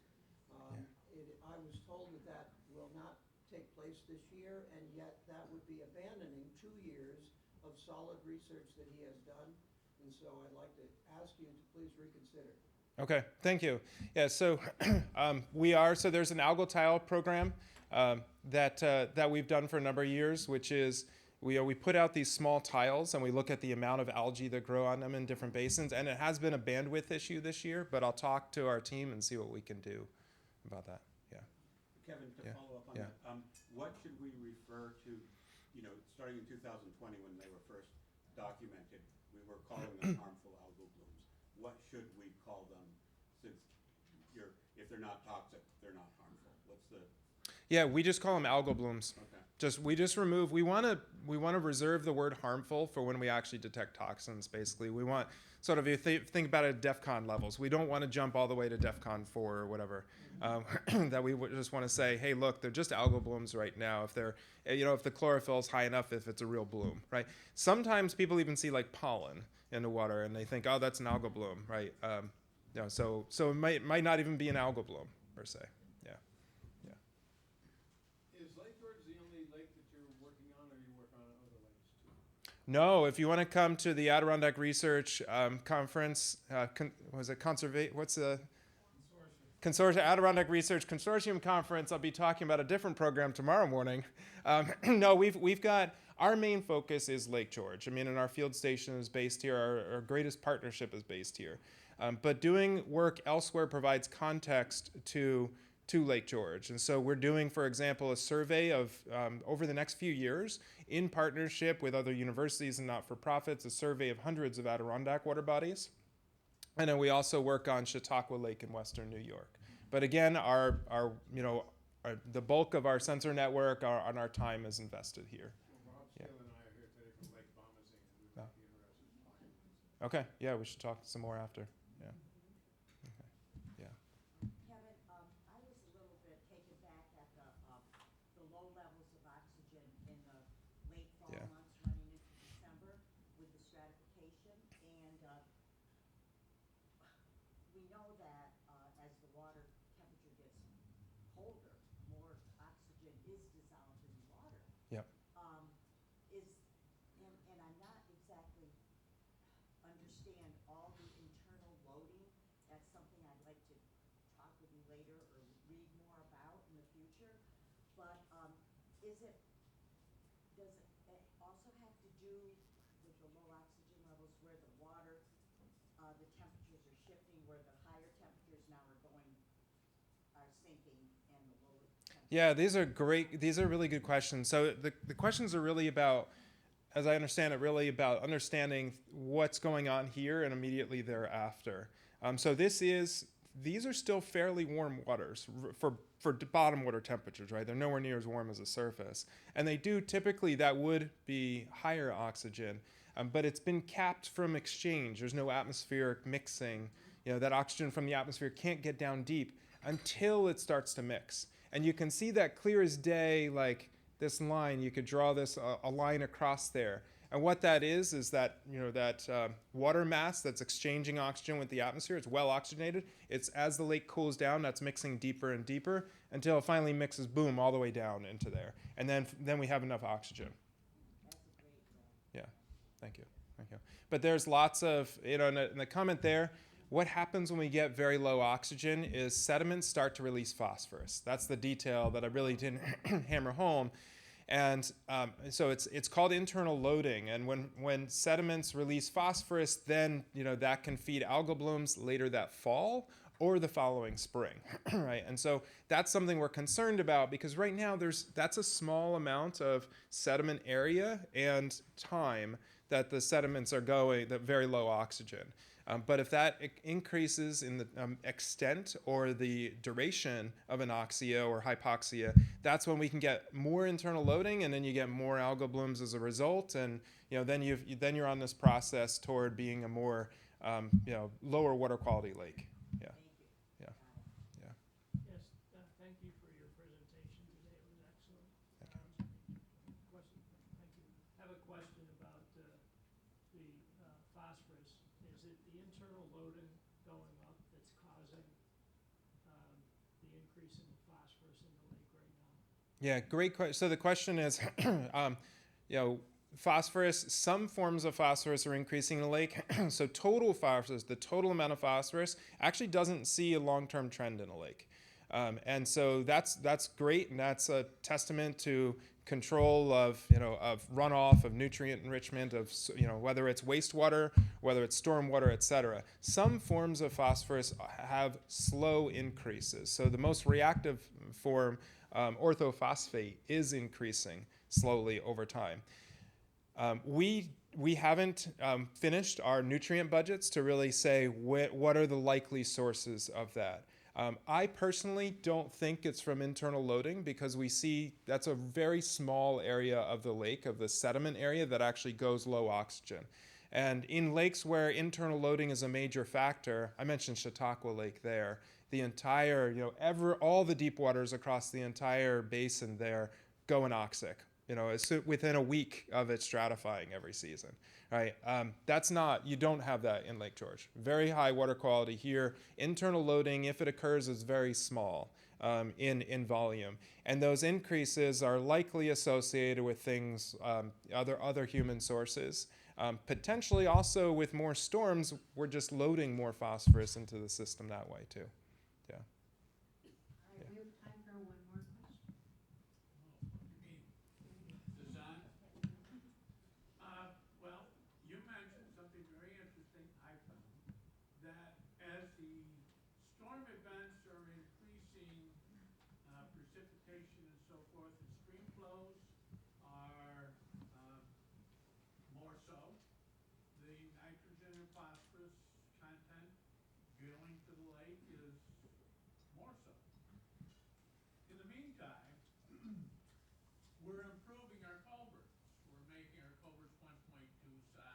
I was told that will not take place this year, and yet that would be abandoning 2 years of solid research that he has done. And so I'd like to ask you to please reconsider. Okay, thank you. Yeah, so so there's an algal tile program that we've done for a number of years, which is we put out these small tiles and we look at the amount of algae that grow on them in different basins. And it has been a bandwidth issue this year, but I'll talk to our team and see what we can do about that. Yeah. Kevin, to follow up on that, what should we refer to, starting in 2020 when they were first documented, we were calling them harmful algal blooms. What should we call them since if they're not toxic, they're not harmful? What's the... Yeah, we just call them algal blooms. Okay. We want to reserve the word harmful for when we actually detect toxins, basically. We want sort of, if you think about it at DEFCON levels, we don't want to jump all the way to DEFCON 4 or whatever. That we just want to say, hey, look, they're just algal blooms right now. If they're, if the chlorophyll is high enough, if it's a real bloom, right? Sometimes people even see like pollen in the water and they think, oh, that's an algal bloom, right? So it might not even be an algal bloom per se. Yeah. Is Lake George the only lake that you're working on, or you work on other lakes too? No, if you want to come to the Adirondack Research Conference, was it Conservate? What's the Adirondack Research Consortium Conference. I'll be talking about a different program tomorrow morning. No, we've got, our main focus is Lake George. I mean, and our field station is based here. Our greatest partnership is based here. But doing work elsewhere provides context to Lake George. And so we're doing, for example, a survey of, over the next few years, in partnership with other universities and not-for-profits, a survey of hundreds of Adirondack water bodies. And then we also work on Chautauqua Lake in western New York. But again, the bulk of our sensor network and our time is invested here. Well, Rob Yeah. Steele and I are here today from Lake Bombazine, and we Oh. might be interested in talking about this. Okay, yeah, we should talk some more after. Yeah. Okay. Yeah. Kevin, I was a little bit taken back at the low levels of oxygen in the late fall Yeah. months running into December with the stratification. And we know that as the water temperature gets colder, more oxygen is dissolved in the water. Yep. And I'm not exactly understand all the internal loading. That's something I'd like to talk with you later or read more about in the future. But does it also have to do with the low oxygen levels where the water, the temperatures are shifting, where the higher temperatures now are sinking and the lower temperatures? Yeah, these are great. These are really good questions. So the questions are really about, as I understand it, really about understanding what's going on here and immediately thereafter. So these are still fairly warm waters for bottom water temperatures, right? They're nowhere near as warm as the surface. And they do typically, that would be higher oxygen, but it's been capped from exchange. There's no atmospheric mixing. You know, that oxygen from the atmosphere can't get down deep until it starts to mix. And you can see that clear as day, like this line. You could draw this a line across there. And what that is that, you know, that water mass that's exchanging oxygen with the atmosphere, it's well oxygenated. It's as the lake cools down, that's mixing deeper and deeper until it finally mixes, boom, all the way down into there. And then we have enough oxygen. That's a great, Yeah, thank you. But there's lots of, you know, in the comment there, what happens when we get very low oxygen is sediments start to release phosphorus. That's the detail that I really didn't hammer home. And so it's called internal loading. And when sediments release phosphorus, then, you know, that can feed algal blooms later that fall or the following spring, right? And so that's something we're concerned about because right now that's a small amount of sediment area and time that the sediments are going, that very low oxygen. But if that increases in the extent or the duration of anoxia or hypoxia, that's when we can get more internal loading, and then you get more algal blooms as a result, and you know then you're on this process toward being a more you know, lower water quality lake. Yeah. thank you. Yeah. Yes, thank you for your presentation today. It was excellent. Thank you. I have a question about the phosphorus. Is it the internal loading going up that's causing the increase in the phosphorus in the lake right now? Yeah, great question. So the question is, you know, phosphorus, some forms of phosphorus are increasing in the lake. So total phosphorus, the total amount of phosphorus, actually doesn't see a long-term trend in a lake. And so that's great, and that's a testament to control of, you know, of runoff, of nutrient enrichment, of, you know, whether it's wastewater, whether it's stormwater, et cetera. Some forms of phosphorus have slow increases. So the most reactive form, orthophosphate, is increasing slowly over time. We haven't finished our nutrient budgets to really say what are the likely sources of that. I personally don't think it's from internal loading because we see that's a very small area of the lake, of the sediment area, that actually goes low oxygen. And in lakes where internal loading is a major factor, I mentioned Chautauqua Lake there, the entire, you know, all the deep waters across the entire basin there go anoxic. You know, it's within a week of it stratifying every season, right? That's not, you don't have that in Lake George. Very high water quality here. Internal loading, if it occurs, is very small in volume. And those increases are likely associated with things, other human sources. Potentially also with more storms, we're just loading more phosphorus into the system that way too. Yeah. precipitation and so forth, and stream flows are more so. The nitrogen and phosphorus content going to the lake is more so. In the meantime, we're improving our culverts. We're making our culverts 1.25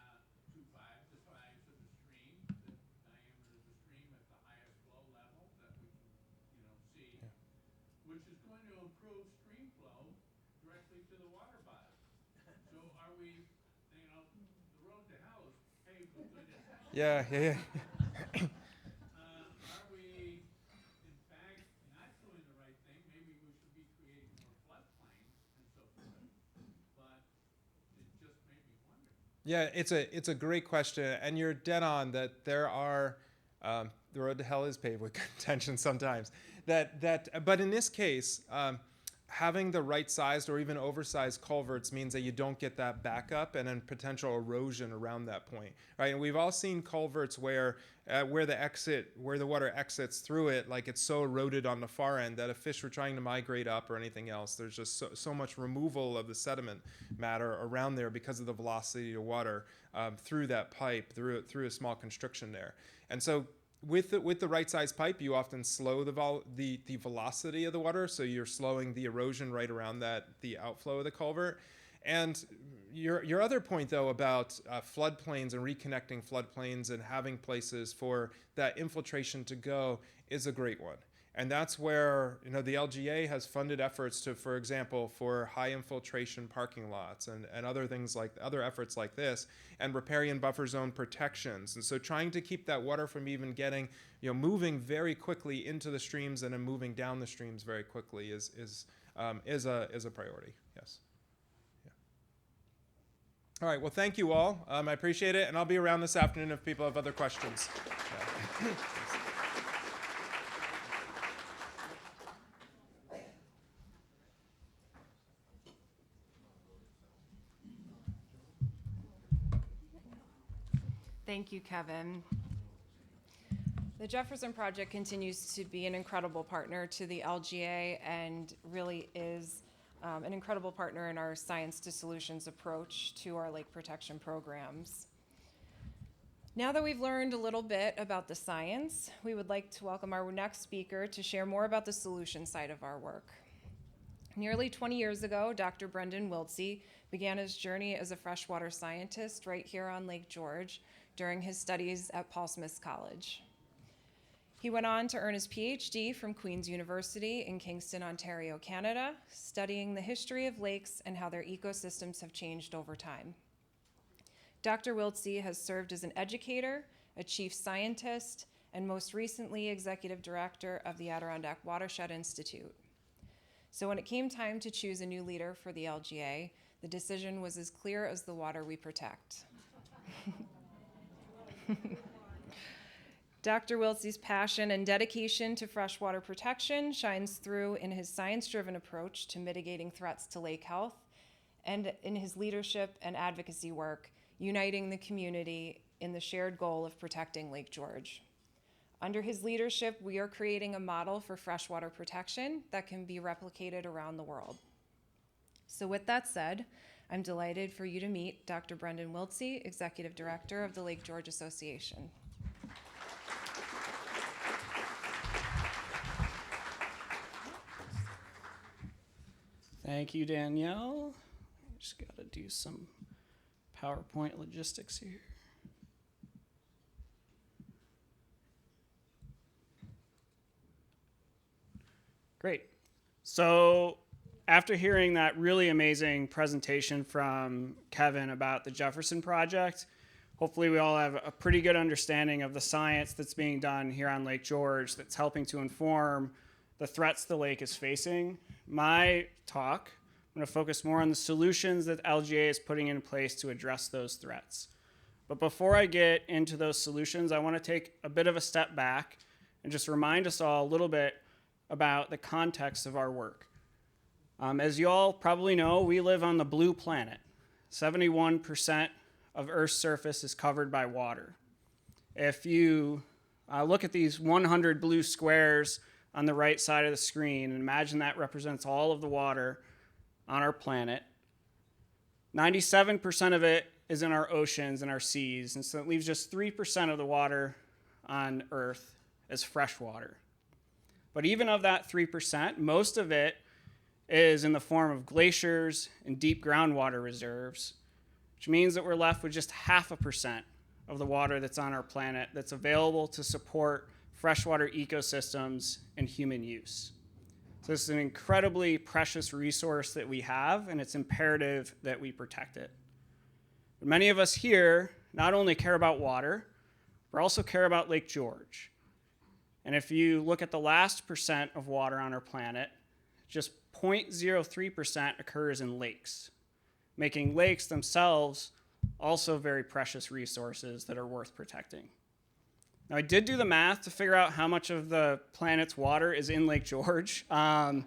the size of the stream, the diameter of the stream at the highest flow level that we can, see, which is going to improve stream flow directly to the water body. So are we, the road to hell is paved with good intentions. Yeah. Are we, in fact, not doing the right thing? Maybe we should be creating more floodplains and so forth. But it just made me wonder. Yeah, it's a great question, and you're dead on that there are the road to hell is paved with good intentions sometimes. But in this case, having the right sized or even oversized culverts means that you don't get that backup and then potential erosion around that point, right? And we've all seen culverts where the water exits through it, like it's so eroded on the far end that if fish were trying to migrate up or anything else, there's just so much removal of the sediment matter around there because of the velocity of water through that pipe, through a small constriction there. And so with the right size pipe, you often slow the velocity of the water, so you're slowing the erosion right around the outflow of the culvert. And your other point though about floodplains and reconnecting floodplains and having places for that infiltration to go is a great one. And that's where the LGA has funded efforts to, for example, for high infiltration parking lots and other things like other efforts like this, and riparian buffer zone protections. And so trying to keep that water from even getting, moving very quickly into the streams and then moving down the streams very quickly is a priority. Yes. Yeah. All right. Well, thank you all. I appreciate it, and I'll be around this afternoon if people have other questions. Yeah. Thank you, Kevin. The Jefferson Project continues to be an incredible partner to the LGA and really is an incredible partner in our science to solutions approach to our lake protection programs. Now that we've learned a little bit about the science, we would like to welcome our next speaker to share more about the solution side of our work. Nearly 20 years ago, Dr. Brendan Wiltse began his journey as a freshwater scientist right here on Lake George during his studies at Paul Smith College. He went on to earn his PhD from Queen's University in Kingston, Ontario, Canada, studying the history of lakes and how their ecosystems have changed over time. Dr. Wiltse has served as an educator, a chief scientist, and most recently, executive director of the Adirondack Watershed Institute. So when it came time to choose a new leader for the LGA, the decision was as clear as the water we protect. Dr. Wiltse's passion and dedication to freshwater protection shines through in his science-driven approach to mitigating threats to lake health and in his leadership and advocacy work, uniting the community in the shared goal of protecting Lake George. Under his leadership, we are creating a model for freshwater protection that can be replicated around the world. So with that said, I'm delighted for you to meet Dr. Brendan Wiltse, Executive Director of the Lake George Association. Thank you, Danielle. Just got to do some PowerPoint logistics here. Great. So after hearing that really amazing presentation from Kevin about the Jefferson Project, hopefully we all have a pretty good understanding of the science that's being done here on Lake George that's helping to inform the threats the lake is facing. My talk, I'm going to focus more on the solutions that LGA is putting in place to address those threats. But before I get into those solutions, I want to take a bit of a step back and just remind us all a little bit about the context of our work. As you all probably know, we live on the blue planet. 71% of Earth's surface is covered by water. If you look at these 100 blue squares on the right side of the screen, and imagine that represents all of the water on our planet. 97% of it is in our oceans and our seas, and so it leaves just 3% of the water on Earth as fresh water. But even of that 3%, most of it is in the form of glaciers and deep groundwater reserves, which means that we're left with just 0.5% of the water that's on our planet that's available to support freshwater ecosystems and human use. So this is an incredibly precious resource that we have, and it's imperative that we protect it. But many of us here not only care about water, but also care about Lake George. And if you look at the last percent of water on our planet, just 0.03% occurs in lakes, making lakes themselves also very precious resources that are worth protecting. Now, I did do the math to figure out how much of the planet's water is in Lake George. And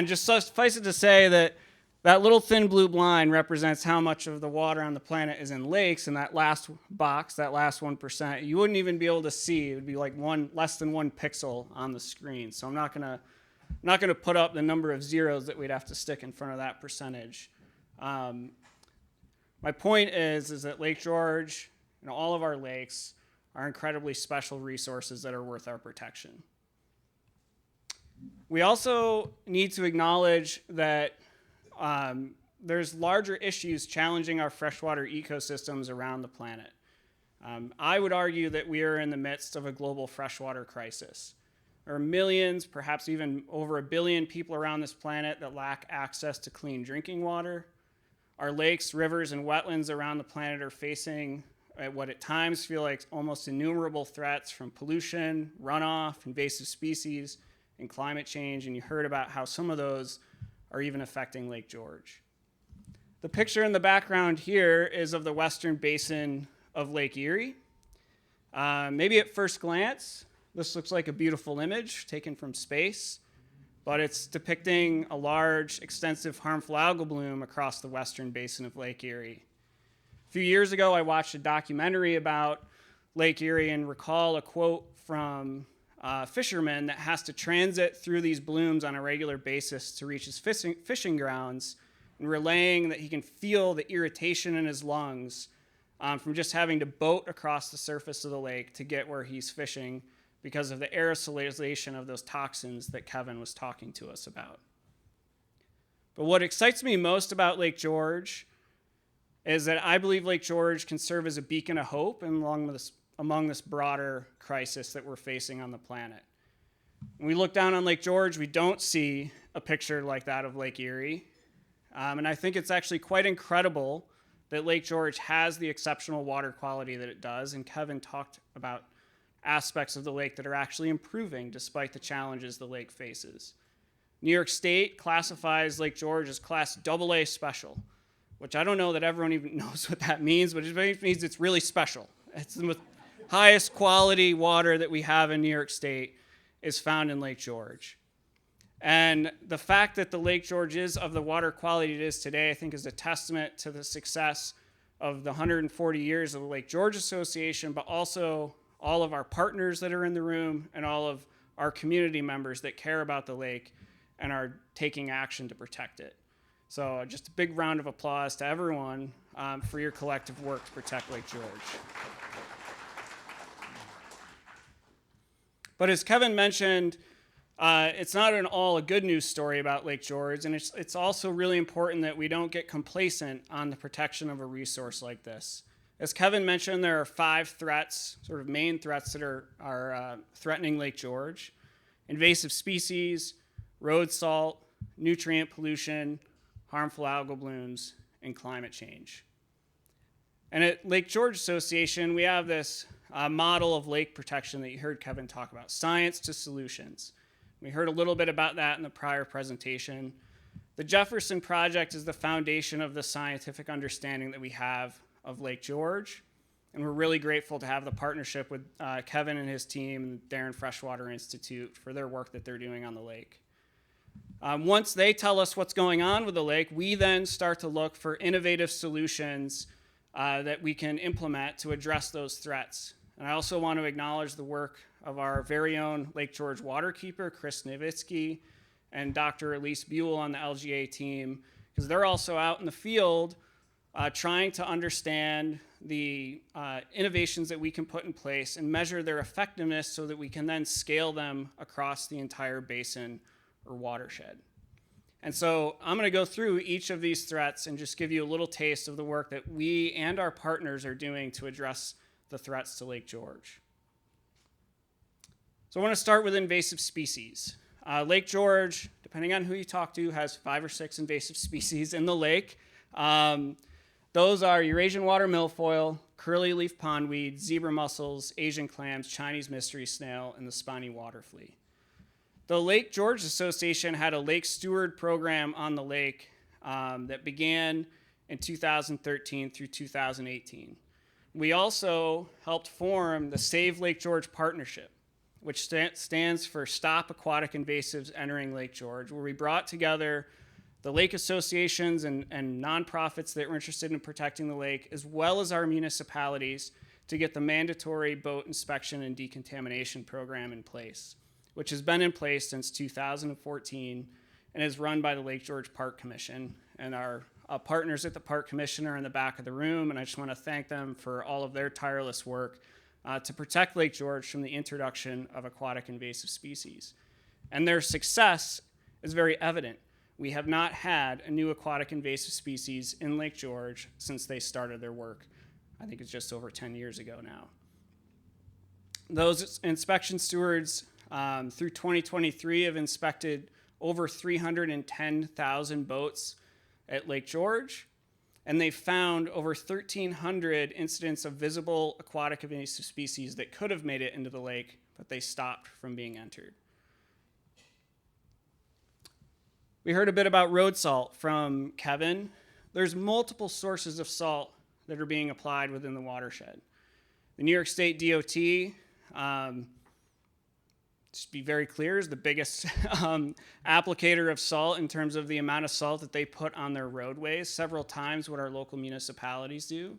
just suffice it to say that that little thin blue line represents how much of the water on the planet is in lakes, and that last box, that last 1%, you wouldn't even be able to see. It would be like less than 1 pixel on the screen. So I'm not gonna put up the number of zeros that we'd have to stick in front of that percentage. My point is that Lake George and all of our lakes are incredibly special resources that are worth our protection. We also need to acknowledge that there's larger issues challenging our freshwater ecosystems around the planet. I would argue that we are in the midst of a global freshwater crisis. There are millions, perhaps even over 1 billion people around this planet that lack access to clean drinking water. Our lakes, rivers, and wetlands around the planet are facing what at times feel like almost innumerable threats from pollution, runoff, invasive species, and climate change, and you heard about how some of those are even affecting Lake George. The picture in the background here is of the western basin of Lake Erie. Maybe at first glance, this looks like a beautiful image taken from space, but it's depicting a large, extensive, harmful algal bloom across the western basin of Lake Erie. A few years ago, I watched a documentary about Lake Erie and recall a quote from a fisherman that has to transit through these blooms on a regular basis to reach his fishing grounds, and relaying that he can feel the irritation in his lungs from just having to boat across the surface of the lake to get where he's fishing because of the aerosolization of those toxins that Kevin was talking to us about. But what excites me most about Lake George is that I believe Lake George can serve as a beacon of hope among this broader crisis that we're facing on the planet. When we look down on Lake George, we don't see a picture like that of Lake Erie. And I think it's actually quite incredible that Lake George has the exceptional water quality that it does. And Kevin talked about aspects of the lake that are actually improving despite the challenges the lake faces. New York State classifies Lake George as Class AA special, which I don't know that everyone even knows what that means, but it means it's really special. It's the highest quality water that we have in New York State is found in Lake George. And the fact that the Lake George is of the water quality it is today, I think is a testament to the success of the 140 years of the Lake George Association, but also all of our partners that are in the room and all of our community members that care about the lake and are taking action to protect it. So just a big round of applause to everyone for your collective work to protect Lake George. But as Kevin mentioned, it's not at all a good news story about Lake George, and it's also really important that we don't get complacent on the protection of a resource like this. As Kevin mentioned, there are 5 threats, sort of main threats that are threatening Lake George: invasive species, road salt, nutrient pollution, harmful algal blooms, and climate change. And at Lake George Association, we have this model of lake protection that you heard Kevin talk about, science to solutions. We heard a little bit about that in the prior presentation. The Jefferson Project is the foundation of the scientific understanding that we have of Lake George, and we're really grateful to have the partnership with Kevin and his team and the Darren Freshwater Institute for their work that they're doing on the lake. Once they tell us what's going on with the lake, we then start to look for innovative solutions that we can implement to address those threats. And I also want to acknowledge the work of our very own Lake George waterkeeper, Chris Nowitzki, and Dr. Elise Buell on the LGA team, because they're also out in the field trying to understand the innovations that we can put in place and measure their effectiveness so that we can then scale them across the entire basin or watershed. And so I'm going to go through each of these threats and just give you a little taste of the work that we and our partners are doing to address the threats to Lake George. So I want to start with invasive species. Lake George, depending on who you talk to, has 5 or 6 invasive species in the lake. Those are Eurasian water milfoil, curly leaf pondweed, zebra mussels, Asian clams, Chinese mystery snail, and the spiny water flea. The Lake George Association had a lake steward program on the lake that began in 2013 through 2018. We also helped form the Save Lake George Partnership, which stands for Stop Aquatic Invasives Entering Lake George, where we brought together the lake associations and nonprofits that were interested in protecting the lake, as well as our municipalities, to get the mandatory boat inspection and decontamination program in place, which has been in place since 2014 and is run by the Lake George Park Commission. And our partners at the Park Commission are in the back of the room, and I just want to thank them for all of their tireless work to protect Lake George from the introduction of aquatic invasive species. And their success is very evident. We have not had a new aquatic invasive species in Lake George since they started their work. I think it's just over 10 years ago now. Those inspection stewards through 2023 have inspected over 310,000 boats at Lake George, and they found over 1,300 incidents of visible aquatic invasive species that could have made it into the lake, but they stopped from being entered. We heard a bit about road salt from Kevin. There's multiple sources of salt that are being applied within the watershed. The New York State DOT, just be very clear, is the biggest applicator of salt in terms of the amount of salt that they put on their roadways, several times what our local municipalities do.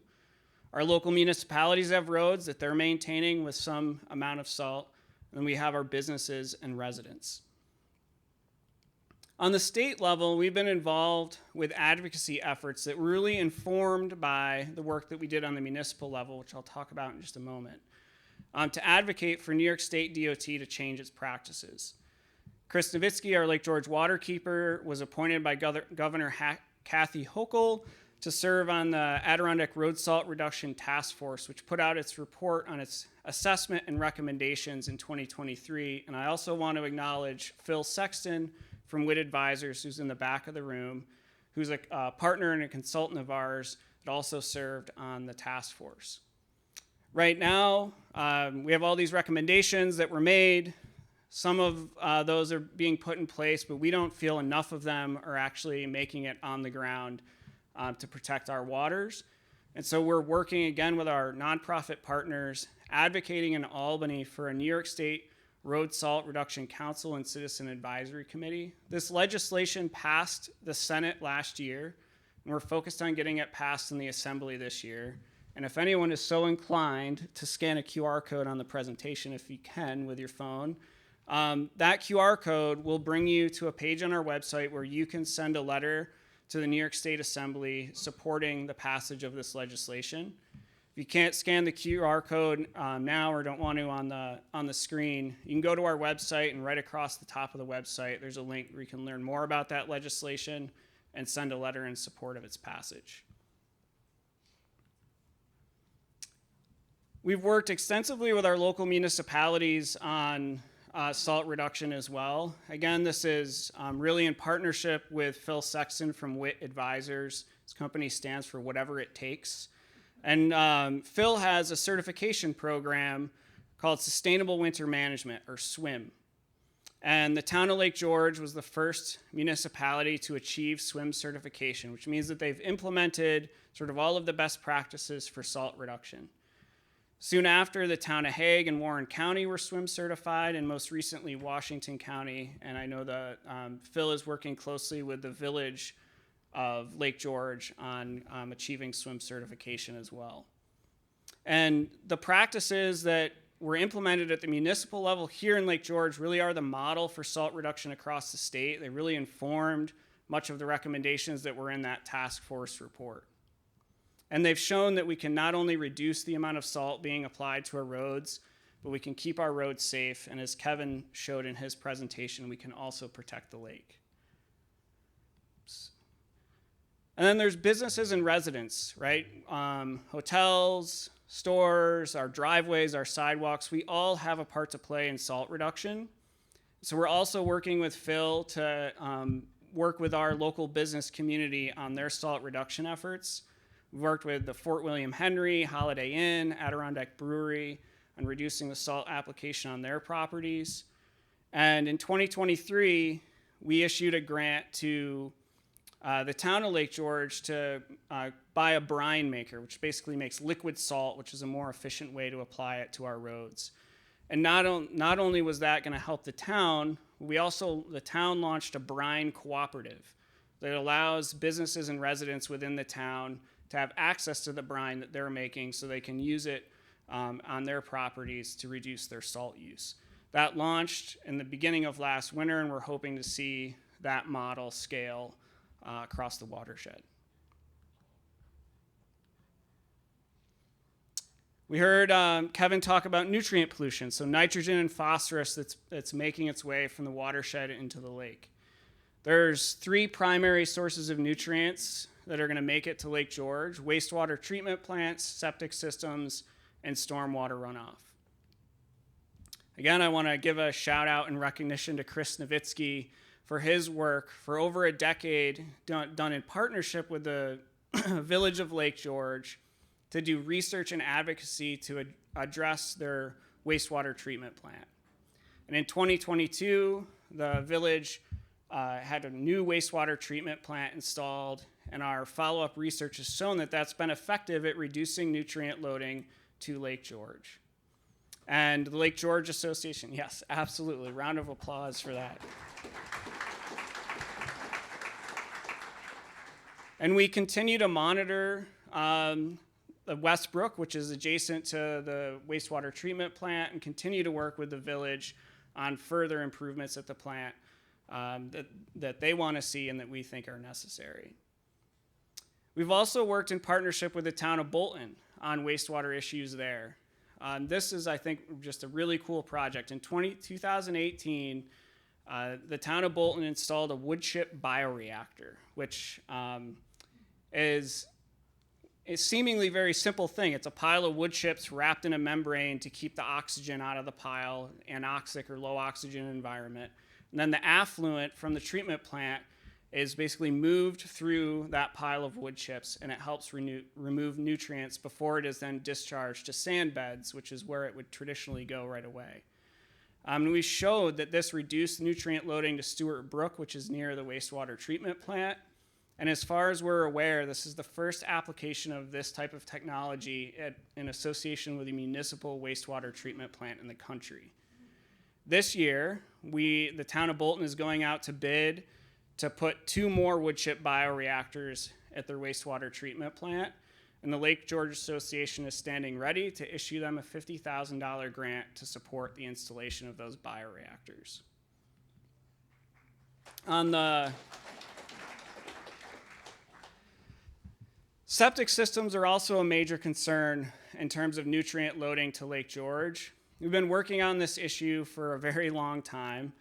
Our local municipalities have roads that they're maintaining with some amount of salt, and we have our businesses and residents. On the state level, we've been involved with advocacy efforts that were really informed by the work that we did on the municipal level, which I'll talk about in just a moment, to advocate for New York State DOT to change its practices. Chris Nowitzki, our Lake George waterkeeper, was appointed by Governor Kathy Hochul to serve on the Adirondack Road Salt Reduction Task Force, which put out its report on its assessment and recommendations in 2023. And I also want to acknowledge Phil Sexton from WIT Advisors, who's in the back of the room, who's a partner and a consultant of ours that also served on the task force. Right now, we have all these recommendations that were made. Some of those are being put in place, but we don't feel enough of them are actually making it on the ground to protect our waters. And so we're working again with our nonprofit partners, advocating in Albany for a New York State Road Salt Reduction Council and Citizen Advisory Committee. This legislation passed the Senate last year, and we're focused on getting it passed in the Assembly this year. And if anyone is so inclined to scan a QR code on the presentation, if you can with your phone, that QR code will bring you to a page on our website where you can send a letter to the New York State Assembly supporting the passage of this legislation. If you can't scan the QR code now or don't want to on the screen, you can go to our website, and right across the top of the website, there's a link where you can learn more about that legislation and send a letter in support of its passage. We've worked extensively with our local municipalities on salt reduction as well. Again, this is really in partnership with Phil Sexton from WIT Advisors. His company stands for Whatever It Takes. And Phil has a certification program called Sustainable Winter Management, or SWIM. And the town of Lake George was the first municipality to achieve SWIM certification, which means that they've implemented sort of all of the best practices for salt reduction. Soon after, the town of Hague and Warren County were SWIM certified, and most recently Washington County. And I know that Phil is working closely with the village of Lake George on achieving SWIM certification as well. And the practices that were implemented at the municipal level here in Lake George really are the model for salt reduction across the state. They really informed much of the recommendations that were in that task force report. And they've shown that we can not only reduce the amount of salt being applied to our roads, but we can keep our roads safe. And as Kevin showed in his presentation, we can also protect the lake. And then there's businesses and residents, right? Hotels, stores, our driveways, our sidewalks, we all have a part to play in salt reduction. So we're also working with Phil to work with our local business community on their salt reduction efforts. We've worked with the Fort William Henry, Holiday Inn, Adirondack Brewery on reducing the salt application on their properties. And in 2023, we issued a grant to the town of Lake George to buy a brine maker, which basically makes liquid salt, which is a more efficient way to apply it to our roads. And not only was that going to help the town, the town launched a brine cooperative that allows businesses and residents within the town to have access to the brine that they're making so they can use it on their properties to reduce their salt use. That launched in the beginning of last winter, and we're hoping to see that model scale across the watershed. We heard Kevin talk about nutrient pollution, so nitrogen and phosphorus that's making its way from the watershed into the lake. There's 3 primary sources of nutrients that are going to make it to Lake George: wastewater treatment plants, septic systems, and stormwater runoff. Again, I want to give a shout out and recognition to Chris Nowitzki for his work for over a decade done in partnership with the Village of Lake George to do research and advocacy to address their wastewater treatment plant. And in 2022, the village had a new wastewater treatment plant installed, and our follow-up research has shown that that's been effective at reducing nutrient loading to Lake George. And the Lake George Association, yes, absolutely, round of applause for that. And we continue to monitor the Westbrook, which is adjacent to the wastewater treatment plant, and continue to work with the village on further improvements at the plant that they want to see and that we think are necessary. We've also worked in partnership with the town of Bolton on wastewater issues there. This is, I think, just a really cool project. In 2018, the town of Bolton installed a wood chip bioreactor, which is a seemingly very simple thing. It's a pile of wood chips wrapped in a membrane to keep the oxygen out of the pile, anoxic or low oxygen environment. And then the affluent from the treatment plant is basically moved through that pile of wood chips, and it helps remove nutrients before it is then discharged to sand beds, which is where it would traditionally go right away. And we showed that this reduced nutrient loading to Stewart Brook, which is near the wastewater treatment plant. And as far as we're aware, this is the first application of this type of technology in association with a municipal wastewater treatment plant in the country. This year, the town of Bolton is going out to bid to put 2 more wood chip bioreactors at their wastewater treatment plant. And the Lake George Association is standing ready to issue them a $50,000 grant to support the installation of those bioreactors. On the septic systems are also a major concern in terms of nutrient loading to Lake George. We've been working on this issue for a very long time,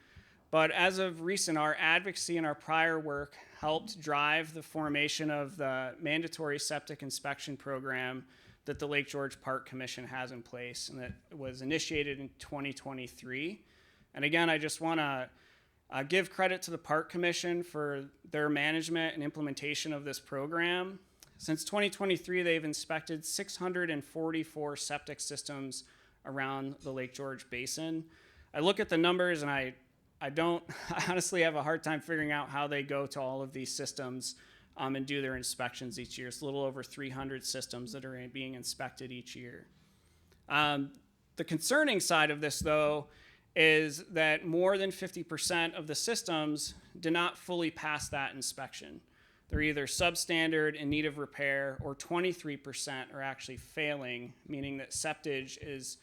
but as of recent, our advocacy and our prior work helped drive the formation of the mandatory septic inspection program that the Lake George Park Commission has in place, and that was initiated in 2023. And again, I just want to give credit to the Park Commission for their management and implementation of this program. Since 2023, they've inspected 644 septic systems around the Lake George Basin. I look at the numbers and I honestly have a hard time figuring out how they go to all of these systems and do their inspections each year. It's a little over 300 systems that are being inspected each year. The concerning side of this, though, is that more than 50% of the systems do not fully pass that inspection. they're either substandard, in need of repair, or 23% are actually failing, meaning that septage is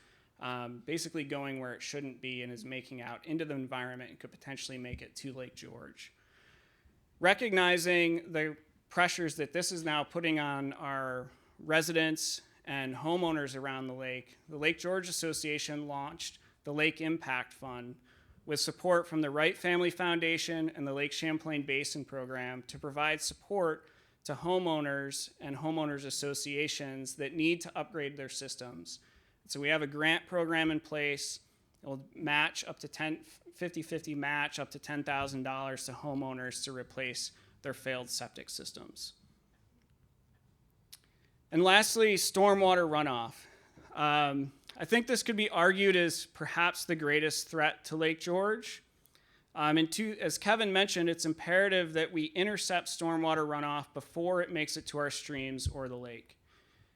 basically going where it shouldn't be and is making out into the environment and could potentially make it to Lake George. Recognizing the pressures that this is now putting on our residents and homeowners around the Lake George Association launched the Lake Impact Fund with support from the Wright Family Foundation and the Lake Champlain Basin Program to provide support to homeowners and homeowners associations that need to upgrade their systems. So we have a grant program in place. It will match up to 50-50 match up to $10,000 to homeowners to replace their failed septic systems. And lastly, stormwater runoff. I think this could be argued as perhaps the greatest threat to Lake George. As Kevin mentioned, it's imperative that we intercept stormwater runoff before it makes it to our streams or the lake.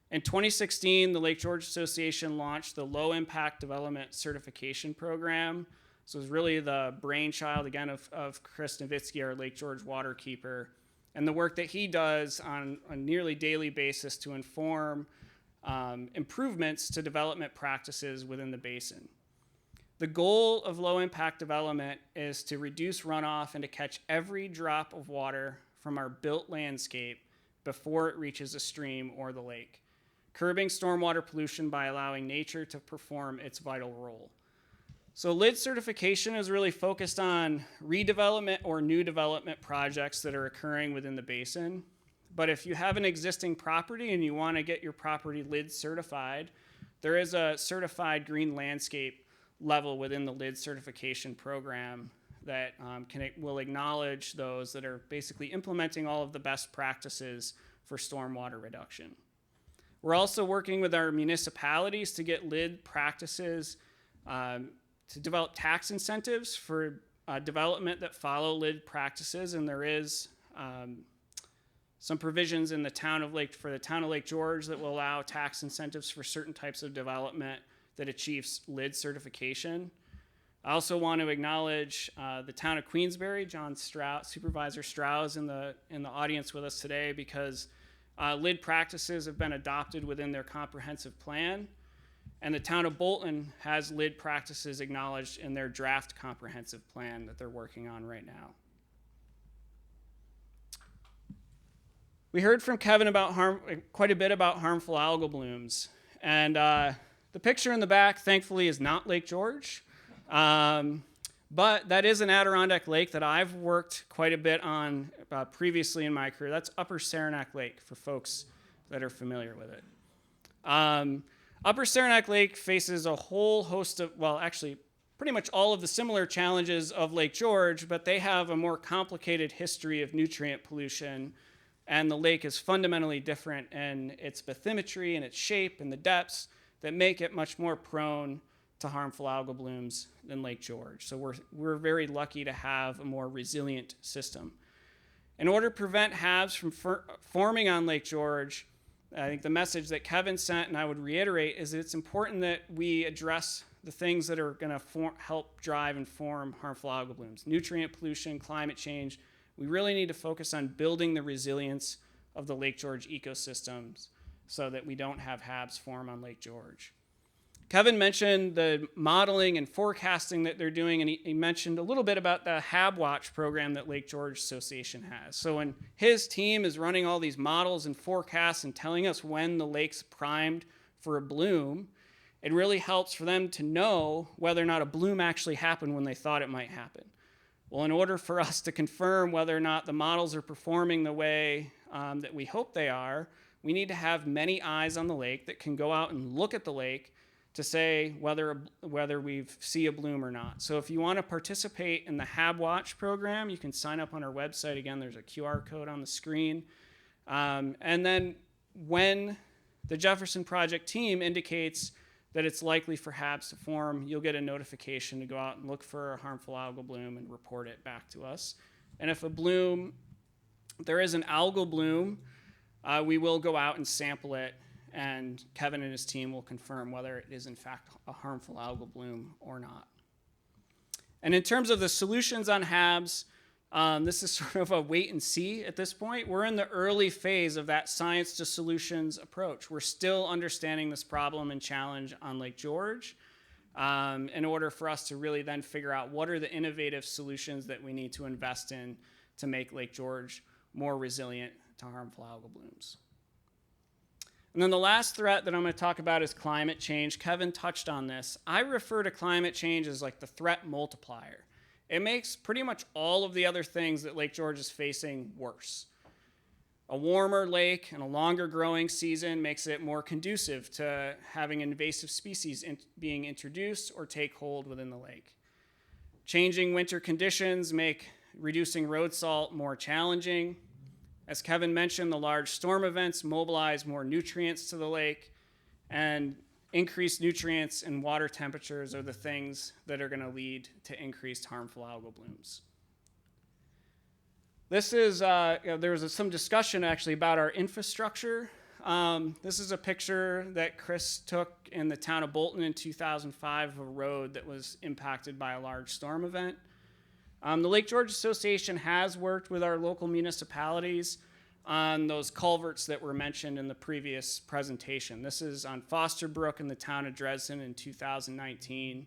In 2016, the Lake George Association launched the Low Impact Development Certification Program. So it was really the brainchild, again, of Chris Nowitzki, our Lake George waterkeeper, and the work that he does on a nearly daily basis to inform improvements to development practices within the basin. The goal of low impact development is to reduce runoff and to catch every drop of water from our built landscape before it reaches a stream or the lake, curbing stormwater pollution by allowing nature to perform its vital role. So LID certification is really focused on redevelopment or new development projects that are occurring within the basin. But if you have an existing property and you want to get your property LID certified, there is a certified green landscape level within the LID certification program that will acknowledge those that are basically implementing all of the best practices for stormwater reduction. We're also working with our municipalities to get LID practices to develop tax incentives for development that follow LID practices, and there is some provisions in the town of Lake George that will allow tax incentives for certain types of development that achieves LID certification. I also want to acknowledge the town of Queensbury. Supervisor Strauss in the audience with us today, because LID practices have been adopted within their comprehensive plan, and the town of Bolton has LID practices acknowledged in their draft comprehensive plan that they're working on right now. We heard from Kevin about quite a bit about harmful algal blooms, and the picture in the back, thankfully, is not Lake George, but that is an Adirondack lake that I've worked quite a bit on previously in my career. That's Upper Saranac Lake for folks that are familiar with it. Upper Saranac Lake faces a whole host of, well, actually, pretty much all of the similar challenges of Lake George, but they have a more complicated history of nutrient pollution, and the lake is fundamentally different in its bathymetry and its shape and the depths that make it much more prone to harmful algal blooms than Lake George. So we're very lucky to have a more resilient system. In order to prevent HABs from forming on Lake George, I think the message that Kevin sent, and I would reiterate, is that it's important that we address the things that are going to help drive and form harmful algal blooms. Nutrient pollution, climate change. We really need to focus on building the resilience of the Lake George ecosystems so that we don't have HABs form on Lake George. Kevin mentioned the modeling and forecasting that they're doing, and he mentioned a little bit about the HAB Watch program that Lake George Association has. So when his team is running all these models and forecasts and telling us when the lake's primed for a bloom, it really helps for them to know whether or not a bloom actually happened when they thought it might happen. Well, in order for us to confirm whether or not the models are performing the way that we hope they are, we need to have many eyes on the lake that can go out and look at the lake to say whether we see a bloom or not. So if you want to participate in the HAB Watch program, you can sign up on our website. Again, there's a QR code on the screen. And then when the Jefferson Project team indicates that it's likely for HABs to form, you'll get a notification to go out and look for a harmful algal bloom and report it back to us. And if there is an algal bloom, we will go out and sample it, and Kevin and his team will confirm whether it is in fact a harmful algal bloom or not. And in terms of the solutions on HABs, This is sort of a wait and see at this point. We're in the early phase of that science to solutions approach. We're still understanding this problem and challenge on Lake George in order for us to really then figure out what are the innovative solutions that we need to invest in to make Lake George more resilient to harmful algal blooms. And then the last threat that I'm going to talk about is climate change. Kevin touched on this. I refer to climate change as like the threat multiplier. It makes pretty much all of the other things that Lake George is facing worse. A warmer lake and a longer growing season makes it more conducive to having invasive species being introduced or take hold within the lake. Changing winter conditions make reducing road salt more challenging. As Kevin mentioned, the large storm events mobilize more nutrients to the lake, and increased nutrients and water temperatures are the things that are going to lead to increased harmful algal blooms. This is, there was some discussion actually about our infrastructure. This is a picture that Chris took in the town of Bolton in 2005 of a road that was impacted by a large storm event. The Lake George Association has worked with our local municipalities on those culverts that were mentioned in the previous presentation. This is on Foster Brook in the town of Dresden in 2019.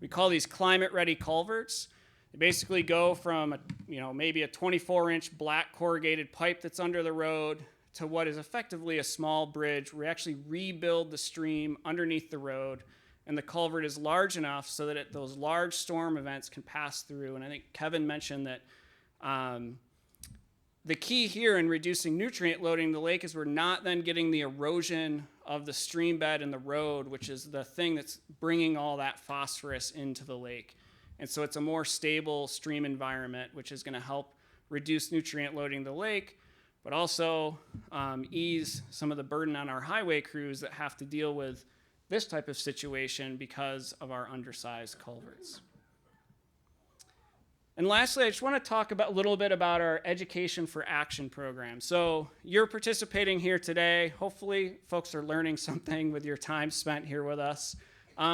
We call these climate-ready culverts. They basically go from maybe a 24-inch black corrugated pipe that's under the road to what is effectively a small bridge. We actually rebuild the stream underneath the road, and the culvert is large enough so that those large storm events can pass through. And I think Kevin mentioned that the key here in reducing nutrient loading in the lake is we're not then getting the erosion of the stream bed and the road, which is the thing that's bringing all that phosphorus into the lake. And so it's a more stable stream environment, which is going to help reduce nutrient loading in the lake, but also ease some of the burden on our highway crews that have to deal with this type of situation because of our undersized culverts. And lastly, I just want to talk a little bit about our Education for Action program. So you're participating here today. Hopefully, folks are learning something with your time spent here with us,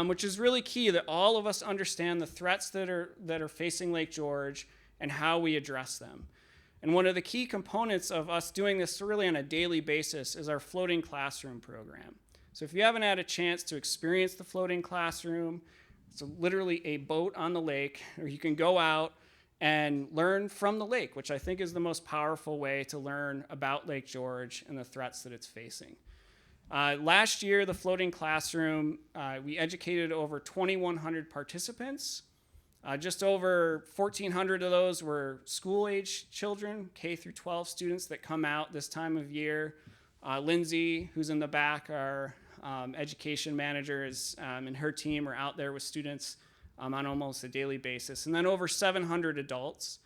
which is really key that all of us understand the threats that are facing Lake George and how we address them. And one of the key components of us doing this really on a daily basis is our floating classroom program. So if you haven't had a chance to experience the floating classroom, it's literally a boat on the lake, or you can go out and learn from the lake, which I think is the most powerful way to learn about Lake George and the threats that it's facing. Last year, the floating classroom, we educated over 2,100 participants. Just over 1,400 of those were school-age children, K through 12 students that come out this time of year. Lindsay, who's in the back, our education manager, and her team are out there with students on almost a daily basis. And then over 700 adults.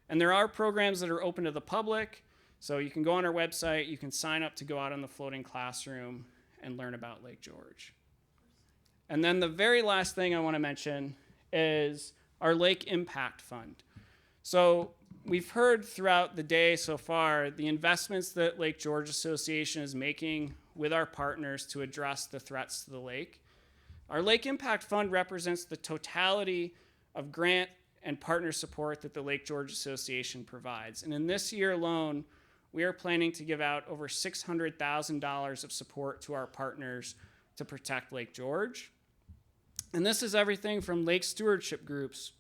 And there are programs that are open to the public. So you can go on our website, you can sign up to go out on the floating classroom and learn about Lake George. And then the very last thing I want to mention is our Lake Impact Fund. So we've heard throughout the day so far the investments that Lake George Association is making with our partners to address the threats to the lake. Our Lake Impact Fund represents the totality of grant and partner support that the Lake George Association provides. And in this year alone, we are planning to give out over $600,000 of support to our partners to protect Lake George. And this is everything from lake stewardship groups,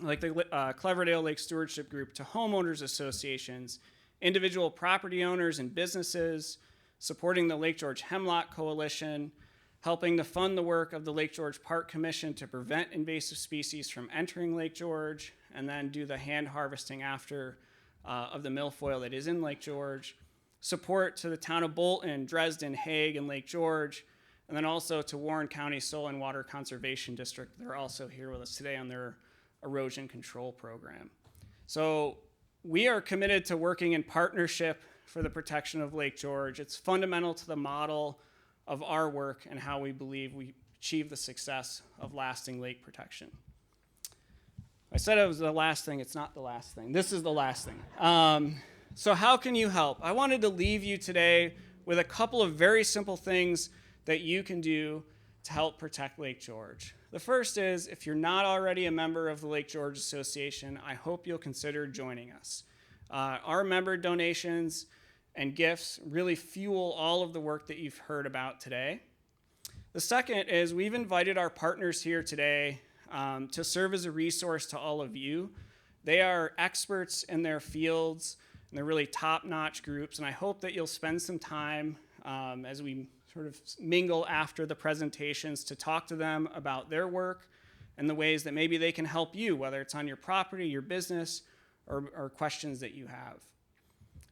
like the Cleverdale Lake Stewardship Group, to homeowners associations, individual property owners and businesses, supporting the Lake George Hemlock Coalition, helping to fund the work of the Lake George Park Commission to prevent invasive species from entering Lake George, and then do the hand harvesting after of the milfoil that is in Lake George, support to the town of Bolton, Dresden, Hague, and Lake George, and then also to Warren County Soil and Water Conservation District. They're also here with us today on their erosion control program. So we are committed to working in partnership for the protection of Lake George. It's fundamental to the model of our work and how we believe we achieve the success of lasting lake protection. I said it was the last thing. It's not the last thing. This is the last thing. So how can you help? I wanted to leave you today with a couple of very simple things that you can do to help protect Lake George. The first is, if you're not already a member of the Lake George Association, I hope you'll consider joining us. Our member donations and gifts really fuel all of the work that you've heard about today. The second is we've invited our partners here today to serve as a resource to all of you. They are experts in their fields, and they're really top-notch groups, and I hope that you'll spend some time as we sort of mingle after the presentations to talk to them about their work and the ways that maybe they can help you, whether it's on your property, your business, or questions that you have.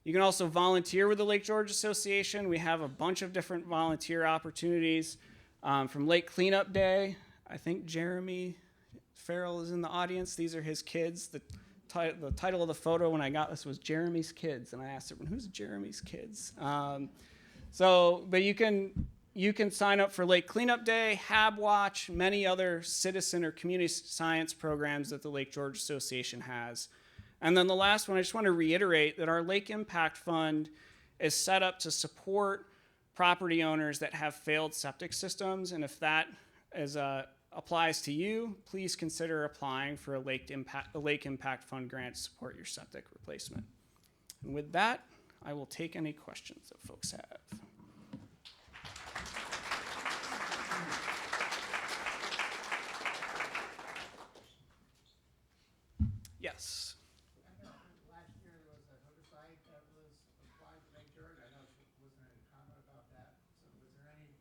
You can also volunteer with the Lake George Association. We have a bunch of different volunteer opportunities from Lake Cleanup Day. I think Jeremy Farrell is in the audience. These are his kids. The title of the photo when I got this was Jeremy's Kids, and I asked everyone, who's Jeremy's kids? But you can sign up for Lake Cleanup Day, Hab Watch, many other citizen or community science programs that the Lake George Association has. And then the last one, I just want to reiterate that our Lake Impact Fund is set up to support property owners that have failed septic systems. And if that applies to you, please consider applying for a Lake Impact Fund grant to support your septic replacement. And with that, I will take any questions that folks have. Yes. Last year there was a herbicide that was applied to Lake George. I know there wasn't any comment about that. So was there any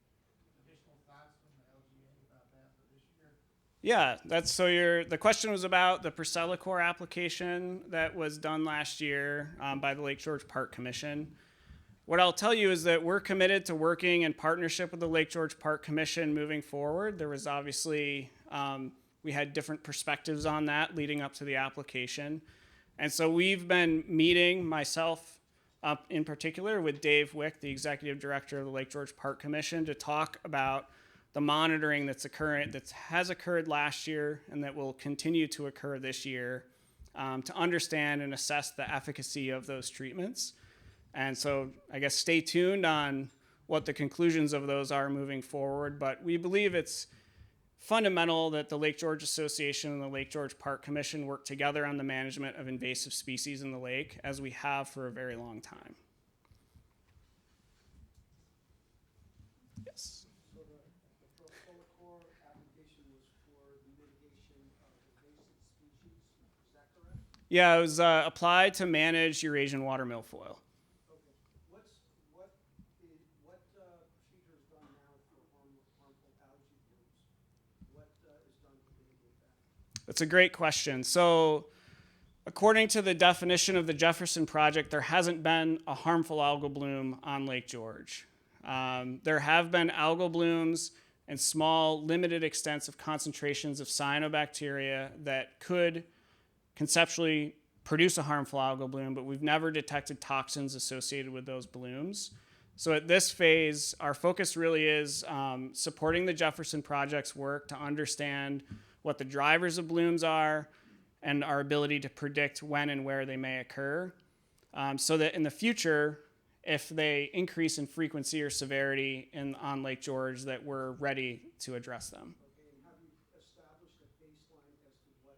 additional thoughts from the LGA about that for this year? Yeah, the question was about the Percelicore application that was done last year by the Lake George Park Commission. What I'll tell you is that we're committed to working in partnership with the Lake George Park Commission moving forward. There was obviously, we had different perspectives on that leading up to the application. And so we've been meeting, myself in particular, with Dave Wick, the Executive Director of the Lake George Park Commission, to talk about the monitoring that has occurred last year and that will continue to occur this year to understand and assess the efficacy of those treatments. And so I guess stay tuned on what the conclusions of those are moving forward. But we believe it's fundamental that the Lake George Association and the Lake George Park Commission work together on the management of invasive species in the lake, as we have for a very long time. Yes. So the Percelicore application was for the mitigation of invasive species, is that correct? Yeah, it was applied to manage Eurasian water milfoil. Okay. What procedure is done now for harmful algae blooms? What is done to mitigate that? That's a great question. So, according to the definition of the Jefferson Project, there hasn't been a harmful algal bloom on Lake George. There have been algal blooms and small, limited extensive concentrations of cyanobacteria that could conceptually produce a harmful algal bloom, but we've never detected toxins associated with those blooms. So at this phase, our focus really is supporting the Jefferson Project's work to understand what the drivers of blooms are and our ability to predict when and where they may occur, so that in the future, if they increase in frequency or severity on Lake George, that we're ready to address them. Okay, and have you established a baseline as to what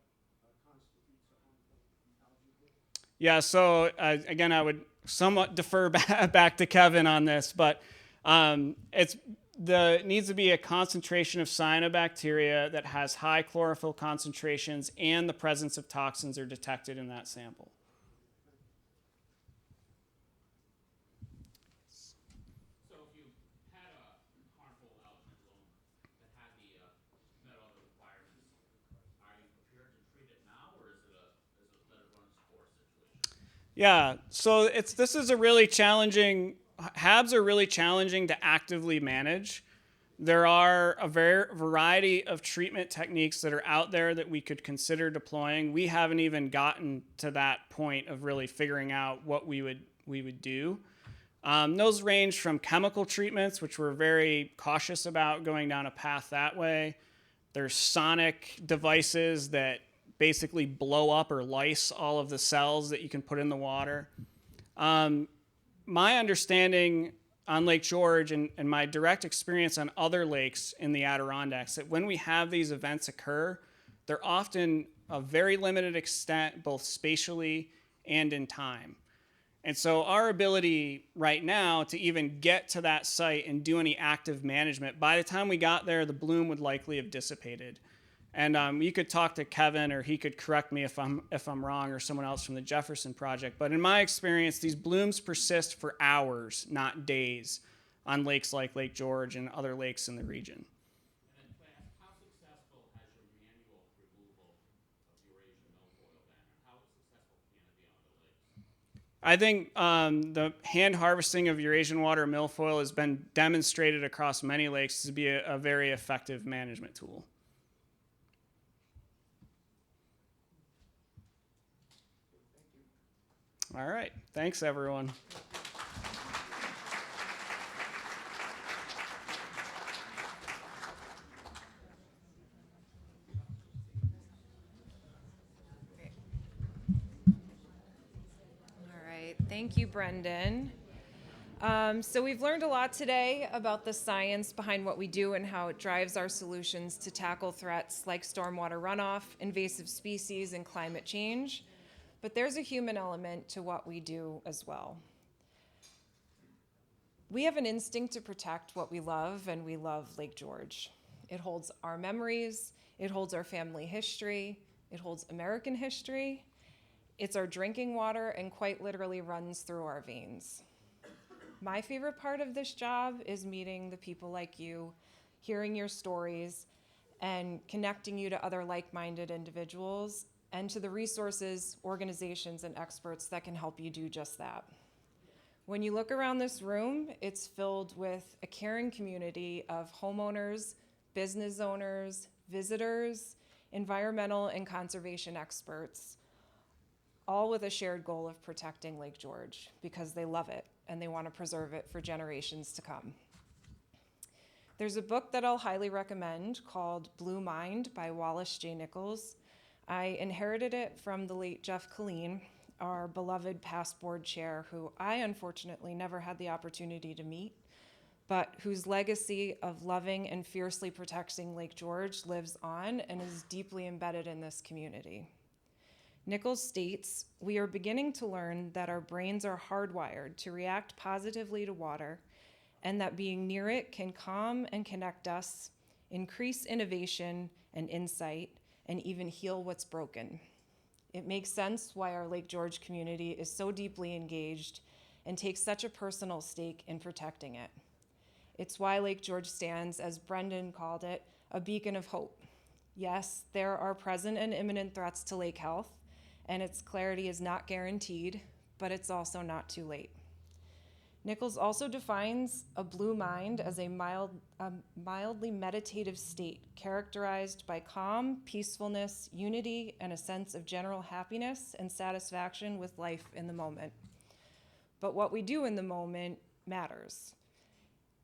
constitutes a harmful algae bloom? Yeah, so again, I would somewhat defer back to Kevin on this, but it needs to be a concentration of cyanobacteria that has high chlorophyll concentrations and the presence of toxins are detected in that sample. So if you had a harmful algae bloom that had met all the requirements, are you prepared to treat it now, or is it let it run its course situation? Yeah, so this is a really challenging. HABs are really challenging to actively manage. There are a variety of treatment techniques that are out there that we could consider deploying. We haven't even gotten to that point of really figuring out what we would do. Those range from chemical treatments, which we're very cautious about going down a path that way. There's sonic devices that basically blow up or lyse all of the cells that you can put in the water. My understanding on Lake George and my direct experience on other lakes in the Adirondacks, that when we have these events occur, they're often of very limited extent, both spatially and in time. And so our ability right now to even get to that site and do any active management, by the time we got there, the bloom would likely have dissipated. And you could talk to Kevin, or he could correct me if I'm wrong, or someone else from the Jefferson Project. But in my experience, these blooms persist for hours, not days, on lakes like Lake George and other lakes in the region. And then to ask, how successful has your manual removal of Eurasian milfoil been, and how successful can it be on other lakes? I think the hand harvesting of Eurasian water milfoil has been demonstrated across many lakes to be a very effective management tool. All right. Thanks, everyone. All right, thank you, Brendan. So we've learned a lot today about the science behind what we do and how it drives our solutions to tackle threats like stormwater runoff, invasive species, and climate change. But there's a human element to what we do as well. We have an instinct to protect what we love, and we love Lake George. It holds our memories, it holds our family history, it holds American history. It's our drinking water and quite literally runs through our veins. My favorite part of this job is meeting the people like you, hearing your stories, and connecting you to other like-minded individuals and to the resources, organizations, and experts that can help you do just that. When you look around this room, it's filled with a caring community of homeowners, business owners, visitors, environmental and conservation experts, all with a shared goal of protecting Lake George because they love it and they want to preserve it for generations to come. There's a book that I'll highly recommend called Blue Mind by Wallace J. Nichols. I inherited it from the late Jeff Colleen, our beloved past board chair, who I unfortunately never had the opportunity to meet, but whose legacy of loving and fiercely protecting Lake George lives on and is deeply embedded in this community. Nichols states, "We are beginning to learn that our brains are hardwired to react positively to water, and that being near it can calm and connect us, increase innovation and insight, and even heal what's broken. It makes sense why our Lake George community is so deeply engaged and takes such a personal stake in protecting it. It's why Lake George stands, as Brendan called it, a beacon of hope. Yes, there are present and imminent threats to lake health, and its clarity is not guaranteed, but it's also not too late." Nichols also defines a blue mind as a mildly meditative state characterized by calm, peacefulness, unity, and a sense of general happiness and satisfaction with life in the moment. But what we do in the moment matters,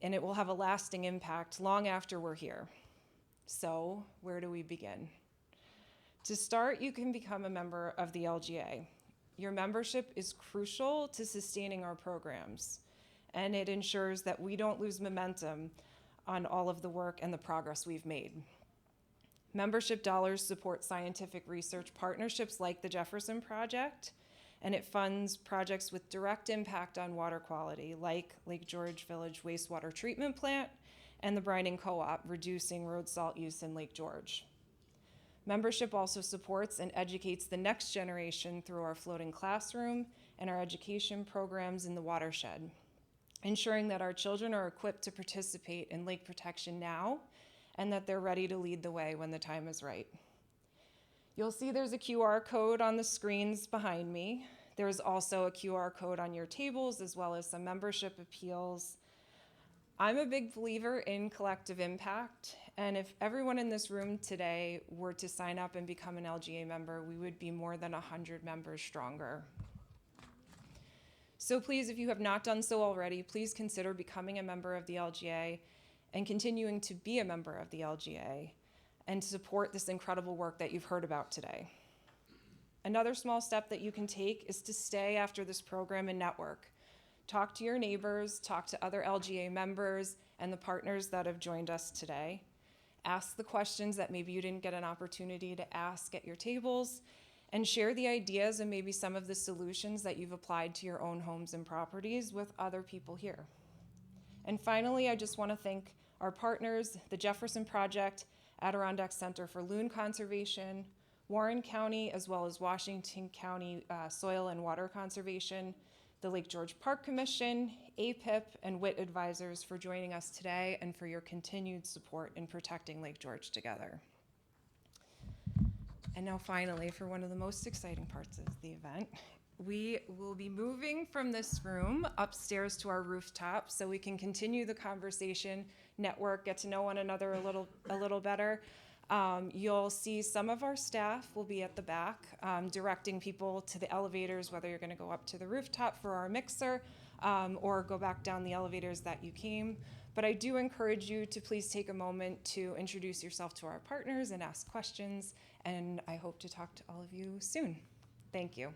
and it will have a lasting impact long after we're here. So, where do we begin? To start, you can become a member of the LGA. Your membership is crucial to sustaining our programs, and it ensures that we don't lose momentum on all of the work and the progress we've made. Membership dollars support scientific research partnerships like the Jefferson Project, and it funds projects with direct impact on water quality, like Lake George Village Wastewater Treatment Plant and the Brining Co-op, reducing road salt use in Lake George. Membership also supports and educates the next generation through our floating classroom and our education programs in the watershed, ensuring that our children are equipped to participate in lake protection now and that they're ready to lead the way when the time is right. You'll see there's a QR code on the screens behind me. There's also a QR code on your tables, as well as some membership appeals. I'm a big believer in collective impact, and if everyone in this room today were to sign up and become an LGA member, we would be more than 100 members stronger. So please, if you have not done so already, please consider becoming a member of the LGA and continuing to be a member of the LGA and support this incredible work that you've heard about today. Another small step that you can take is to stay after this program and network. Talk to your neighbors, talk to other LGA members and the partners that have joined us today. Ask the questions that maybe you didn't get an opportunity to ask at your tables, and share the ideas and maybe some of the solutions that you've applied to your own homes and properties with other people here. And finally, I just want to thank our partners, the Jefferson Project, Adirondack Center for Loon Conservation, Warren County, as well as Washington County Soil and Water Conservation, the Lake George Park Commission, APIP, and WIT advisors for joining us today and for your continued support in protecting Lake George together. And now finally, for one of the most exciting parts of the event, we will be moving from this room upstairs to our rooftop so we can continue the conversation, network, get to know one another a little better. You'll see some of our staff will be at the back, directing people to the elevators, whether you're going to go up to the rooftop for our mixer or go back down the elevators that you came. But I do encourage you to please take a moment to introduce yourself to our partners and ask questions, and I hope to talk to all of you soon. Thank you.